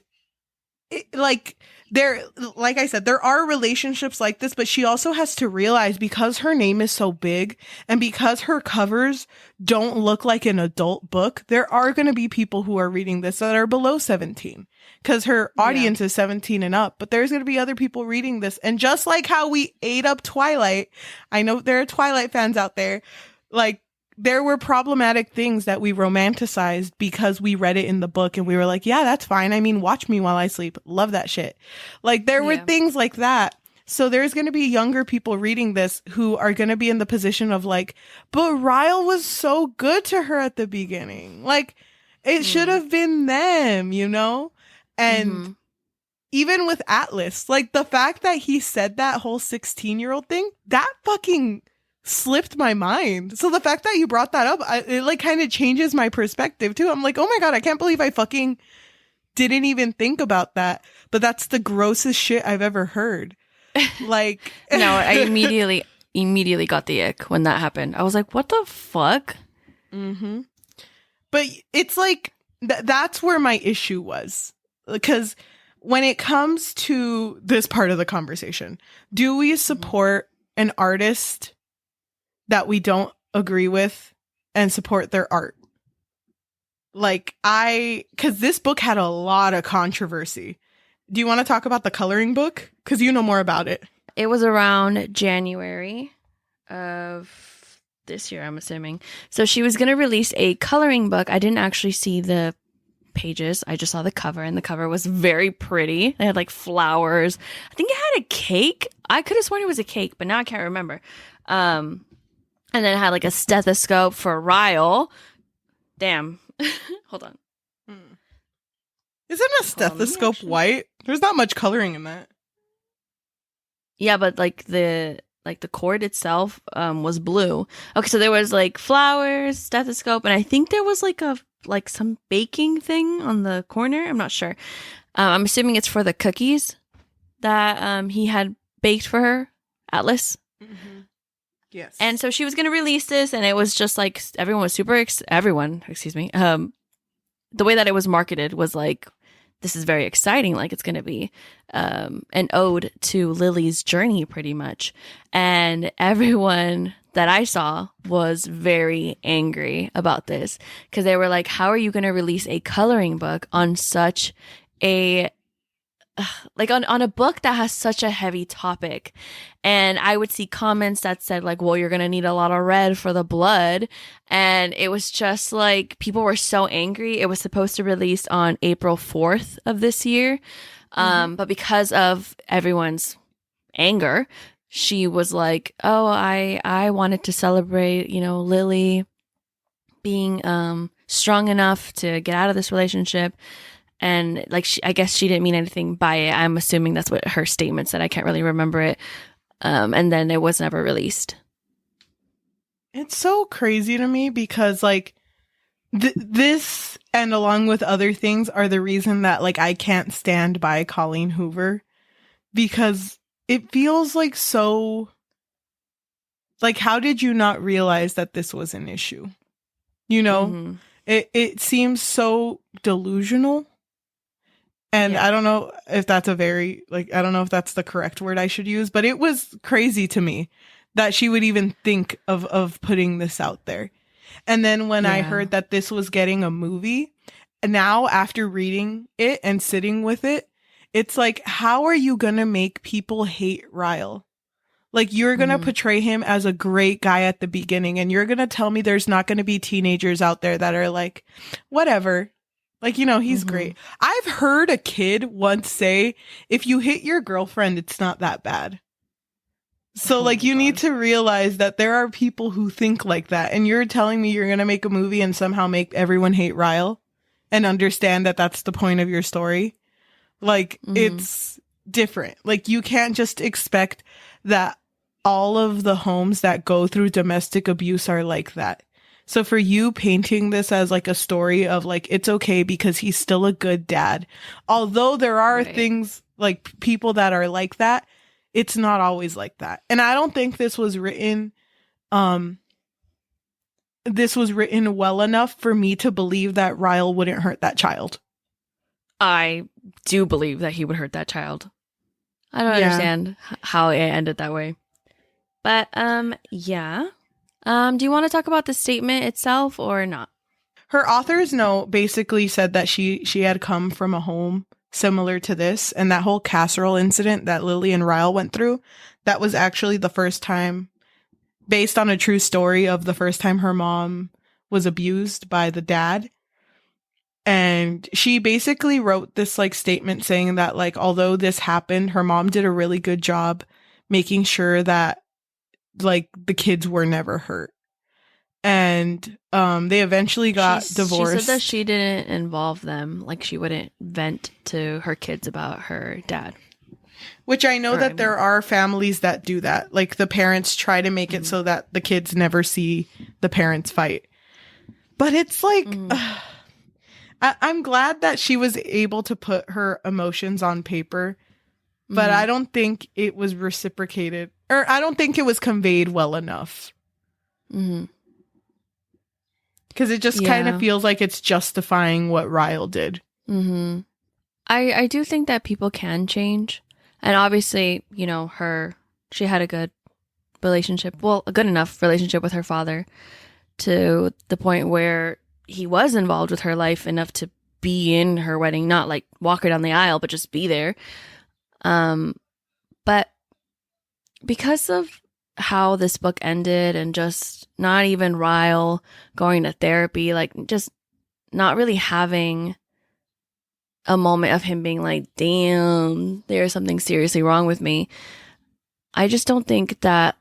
like I said, there are relationships like this, but she also has to realize, because her name is so big and because her covers don't look like an adult book, there are going to be people who are reading this that are below 17, because her audience is 17 and up. But there's going to be other people reading this. And just like how we ate up Twilight, I know there are Twilight fans out there, like, there were problematic things that we romanticized because we read it in the book and we were like, yeah, that's fine. I mean, watch me while I sleep. Love that shit. Like, there were things like that. So there's going to be younger people reading this who are going to be in the position of like, but Ryle was so good to her at the beginning. Like, it should have been them, you know? And even with Atlas, like, the fact that he said that whole 16-year-old thing, that fucking slipped my mind. So the fact that you brought that up, it like kind of changes my perspective too. I'm like, oh my God, I can't believe I fucking didn't even think about that. But that's the grossest shit I've ever heard. Like, no, I immediately immediately got the ick when that happened. I was like, what the fuck? Mm-hmm. But it's like, that's where my issue was. Because when it comes to this part of the conversation, do we support an artist that we don't agree with and support their art? Like, because this book had a lot of controversy. Do you want to talk about the coloring book? Because you know more about it. It was around January of this year, I'm assuming. So she was going to release a coloring book. I didn't actually see the pages. I just saw the cover, and the cover was very pretty. It had like flowers. I think it had a cake. I could have sworn it was a cake, but now I can't remember. And then it had like a stethoscope for Ryle. Damn. Hold on. Isn't a stethoscope white? There's not much coloring in that. Yeah, but like the cord itself was blue. Okay, so there was like flowers, stethoscope, and I think there was like some baking thing on the corner. I'm not sure. I'm assuming it's for the cookies that he had baked for her, Atlas. Mm-hmm. Yes. And so she was going to release this, and it was just like everyone was excuse me. The way that it was marketed was like, this is very exciting. Like, it's going to be an ode to Lily's journey, pretty much. And everyone that I saw was very angry about this, because they were like, how are you going to release a coloring book on such a on a book that has such a heavy topic? And I would see comments that said like, well, you're going to need a lot of red for the blood. And it was just like, people were so angry. It was supposed to release on April 4th of this year. But because of everyone's anger, she was like, oh, I wanted to celebrate, Lily being strong enough to get out of this relationship. And like, I guess she didn't mean anything by it. I'm assuming that's what her statement said. I can't really remember it. And then it was never released. It's so crazy to me because like this, and along with other things, are the reason that like I can't stand by Colleen Hoover, because it feels like so, like, how did you not realize that this was an issue? It seems so delusional. And yeah. I don't know if that's I don't know if that's the correct word I should use, but it was crazy to me that she would even think of putting this out there. And then when I heard that this was getting a movie, now after reading it and sitting with it, it's like, how are you going to make people hate Ryle? Like, you're going to portray him as a great guy at the beginning, and you're going to tell me there's not going to be teenagers out there that are like, whatever. Like, he's great. I've heard a kid once say, if you hit your girlfriend, it's not that bad. So, you need to realize that there are people who think like that. And you're telling me you're going to make a movie and somehow make everyone hate Ryle and understand that that's the point of your story. Like, it's different. Like, you can't just expect that all of the homes that go through domestic abuse are like that. So for you painting this as like a story of like, it's okay because he's still a good dad, although there are things like people that are like that, it's not always like that. And I don't think this was written well enough for me to believe that Ryle wouldn't hurt that child. I do believe that he would hurt that child. I don't understand how it ended that way. But yeah. Do you want to talk about the statement itself or not? Her author's note basically said that she had come from a home similar to this, and that whole casserole incident that Lily and Ryle went through, that was actually the first time, based on a true story of the first time her mom was abused by the dad. And she basically wrote this like statement saying that like, although this happened, her mom did a really good job making sure that like the kids were never hurt. And they eventually got divorced. She said that she didn't involve them. Like, she wouldn't vent to her kids about her dad. Which I know that there are families that do that. Like, the parents try to make it so that the kids never see the parents fight. But it's like, I'm glad that she was able to put her emotions on paper but I don't think it was reciprocated, or I don't think it was conveyed well enough. Because it just kind of feels like it's justifying what Ryle did. I do think that people can change. And obviously, you know, she had a good relationship, well, a good enough relationship with her father to the point where he was involved with her life enough to be in her wedding, not like walk her down the aisle, but just be there. But because of how this book ended and just not even Ryle going to therapy, like just not really having a moment of him being like, damn, there's something seriously wrong with me. I just don't think that,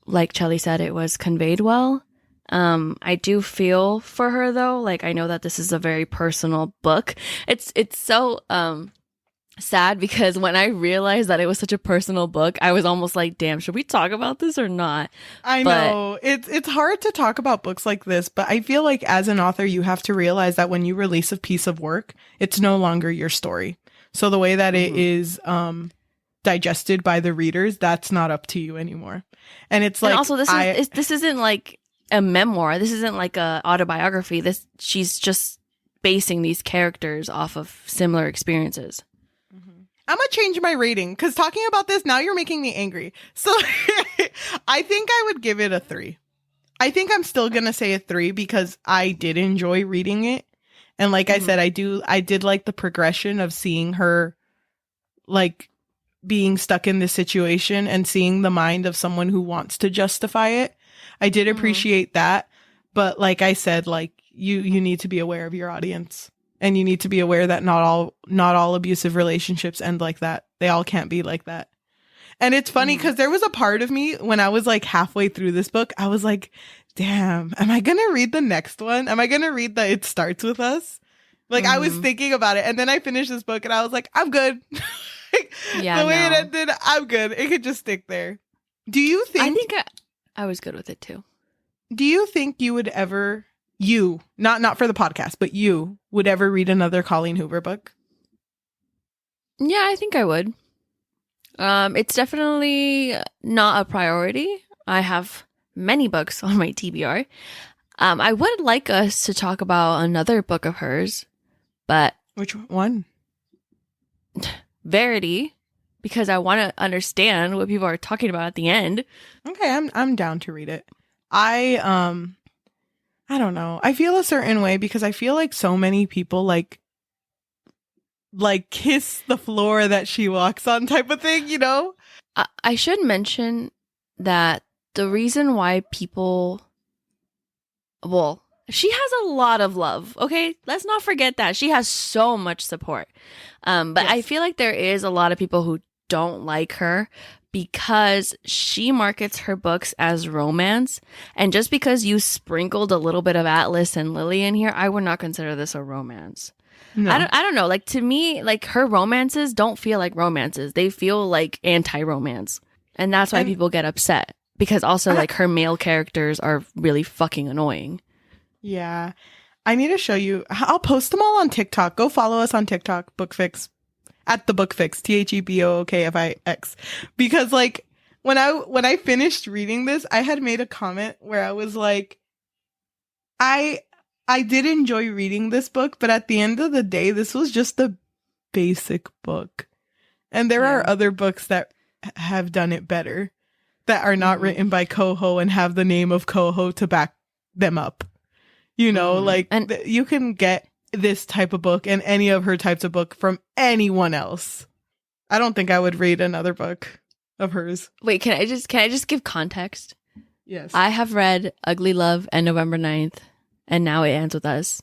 like Cheli said, it was conveyed well. I do feel for her though. Like, I know that this is a very personal book. It's so sad because when I realized that it was such a personal book, I was almost like, damn, should we talk about this or not? I know it's hard to talk about books like this, but I feel like as an author, you have to realize that when you release a piece of work, it's no longer your story. So the way that it is digested by the readers, that's not up to you anymore. And it's like, and also this isn't like a memoir. This isn't like a autobiography. She's just basing these characters off of similar experiences. I'm gonna change my rating because talking about this now, you're making me angry. So I think I would give it a 3. I think I'm still gonna say a 3 because I did enjoy reading it, and like I said, I did like the progression of seeing her like being stuck in this situation and seeing the mind of someone who wants to justify it. I did appreciate that, but like I said, like you need to be aware of your audience. And you need to be aware that not all abusive relationships end like that. They all can't be like that. And it's funny because there was a part of me when I was like halfway through this book, I was like, damn, am I going to read the next one? Am I going to read the It Starts With Us? Like I was thinking about it. And then I finished this book and I was like, I'm good. The way it ended, I'm good. It could just stick there. Do you think... I think I was good with it too. Do you think you would ever... not for the podcast, but you would ever read another Colleen Hoover book? Yeah, I think I would. It's definitely not a priority. I have many books on my TBR. I would like us to talk about another book of hers, but which one? Verity, because I want to understand what people are talking about at the end. Okay, I'm down to read it. I don't know. I feel a certain way because I feel like so many people like kiss the floor that she walks on type of thing, you know? I should mention that the reason why people... Well, she has a lot of love, okay? Let's not forget that. She has so much support. But yes. I feel like there is a lot of people who don't like her because she markets her books as romance. And just because you sprinkled a little bit of Atlas and Lily in here, I would not consider this a romance. No. I don't know. Like, to me, like, her romances don't feel like romances. They feel like anti-romance. And that's why people get upset. Because also, like, her male characters are really fucking annoying. Yeah. I need to show you. I'll post them all on TikTok. Go follow us on TikTok, BookFix. At the BookFix, THEBOOKFIX. Because like when I finished reading this, I had made a comment where I was like, I did enjoy reading this book, but at the end of the day, this was just a basic book. And there are other books that have done it better, that are not written by CoHo and have the name of CoHo to back them up. You know, like you can get this type of book and any of her types of book from anyone else. I don't think I would read another book of hers. Wait, can I just give context? Yes. I have read Ugly Love and November 9th, and Now It Ends With Us.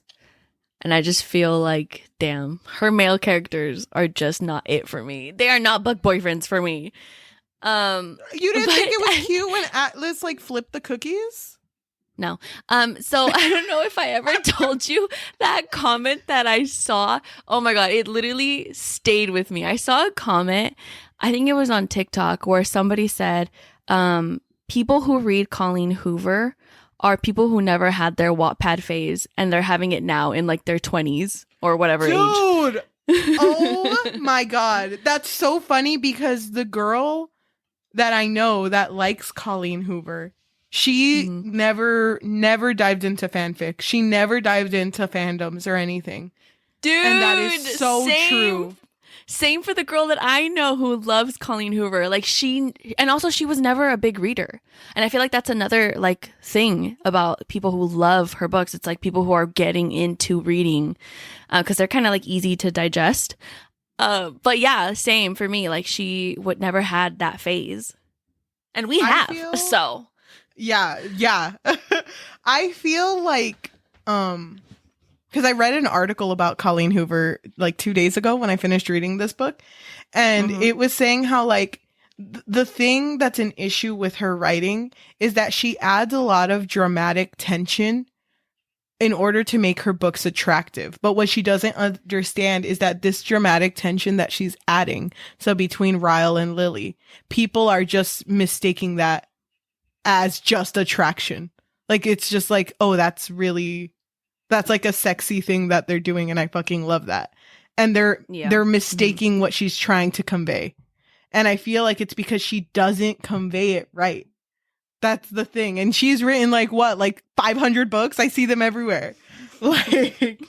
And I just feel like, damn, her male characters are just not it for me. They are not book boyfriends for me. You didn't think it was cute when Atlas like flipped the cookies? No. So I don't know if I ever told you that comment that I saw. Oh my God, it literally stayed with me. I saw a comment, I think it was on TikTok, where somebody said, people who read Colleen Hoover are people who never had their Wattpad phase and they're having it now in like their 20s or whatever age. Dude, Oh my God. That's so funny because the girl that I know that likes Colleen Hoover, she never dived into fanfic. She never dived into fandoms or anything. Dude, and that is so true. Same for the girl that I know who loves Colleen Hoover. Like she was never a big reader. And I feel like that's another like thing about people who love her books. It's like people who are getting into reading because they're kind of like easy to digest. But yeah, same for me. Like she would never had that phase. And we have. So yeah. I feel like because I read an article about Colleen Hoover like 2 days ago when I finished reading this book. And it was saying how like the thing that's an issue with her writing is that she adds a lot of dramatic tension in order to make her books attractive. But what she doesn't understand is that this dramatic tension that she's adding, so between Ryle and Lily, people are just mistaking that as just attraction. Like it's just like, oh, that's like a sexy thing that they're doing, and I fucking love that. And they're mistaking what she's trying to convey. And I feel like it's because she doesn't convey it right. That's the thing. And she's written like 500 books? I see them everywhere. Like,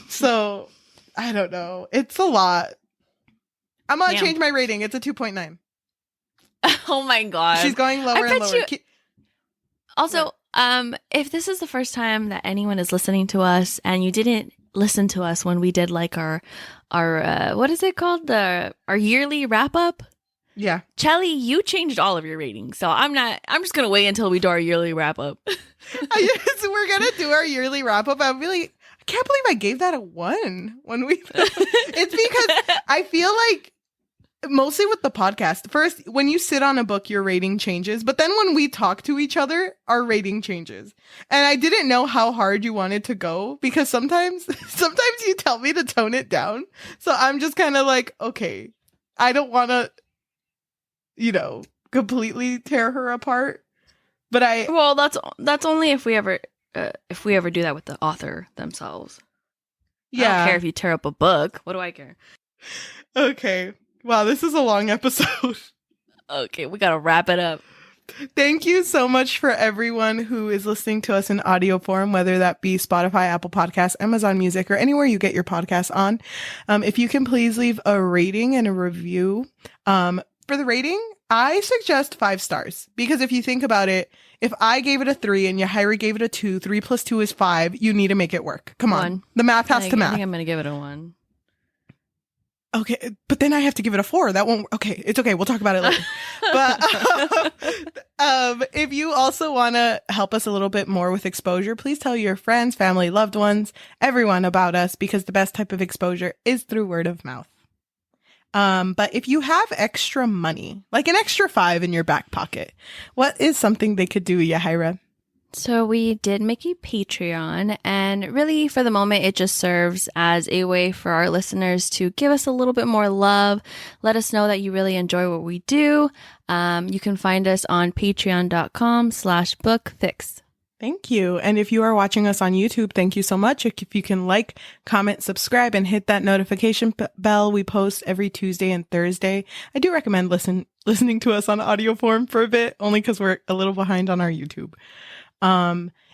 so I don't know. It's a lot. I'm going to change my rating. It's a 2.9. Oh my God. She's going lower and lower. Also, if this is the first time that anyone is listening to us and you didn't listen to us when we did like our what is it called? Our yearly wrap up. Yeah. Cheli, you changed all of your ratings. So I'm just going to wait until we do our yearly wrap up. So we're going to do our yearly wrap up. I can't believe I gave that a 1 when we, it's because I feel like mostly with the podcast, first, when you sit on a book, your rating changes. But then when we talk to each other, our rating changes. And I didn't know how hard you wanted to go because sometimes you tell me to tone it down. So I'm just kind of like, okay, I don't want to, completely tear her apart. But well, that's only if we ever do that with the author themselves. Yeah. I don't care if you tear up a book. What do I care? Okay. Wow, this is a long episode. Okay, we gotta wrap it up. Thank you so much for everyone who is listening to us in audio form, whether that be Spotify, Apple Podcasts, Amazon Music, or anywhere you get your podcasts on. If you can please leave a rating and a review. For the rating, I suggest 5 stars. Because if you think about it, if I gave it a 3 and Yajaira gave it a 2, 3 plus 2 is 5, you need to make it work. Come on. The math has to math. I think I'm gonna give it a 1. Okay, but then I have to give it a 4. That won't. Okay, it's okay. We'll talk about it later. But if you also want to help us a little bit more with exposure, please tell your friends, family, loved ones, everyone about us, because the best type of exposure is through word of mouth. But if you have extra money, like an extra 5 in your back pocket, what is something they could do, Yajaira? So we did make a Patreon, and really for the moment it just serves as a way for our listeners to give us a little bit more love, let us know that you really enjoy what we do. You can find us on patreon.com/bookfix. Thank you. And if you are watching us on YouTube, thank you so much. If you can like, comment, subscribe, and hit that notification bell, we post every Tuesday and Thursday. I do recommend listening to us on audio form for a bit, only because we're a little behind on our YouTube.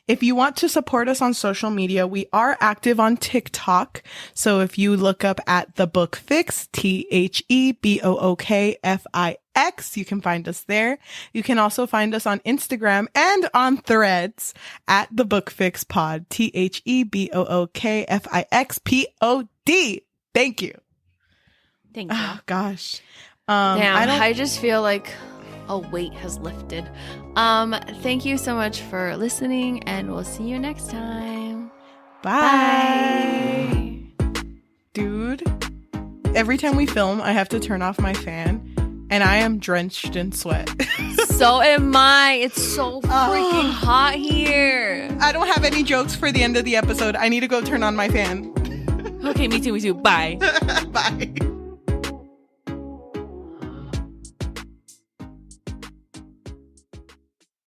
If you want to support us on social media, we are active on TikTok. So if you look up at The Book Fix, THEBOOKFIX, you can find us there. You can also find us on Instagram and on Threads at The Book Fix Pod, THEBOOKFIXPOD. Thank you. Thank you. Oh, gosh. I just feel like a weight has lifted. Thank you so much for listening, and we'll see you next time. Bye. Dude, every time we film, I have to turn off my fan, and I am drenched in sweat. So am I. It's so freaking hot here. I don't have any jokes for the end of the episode. I need to go turn on my fan. Okay, me too. Bye. Bye.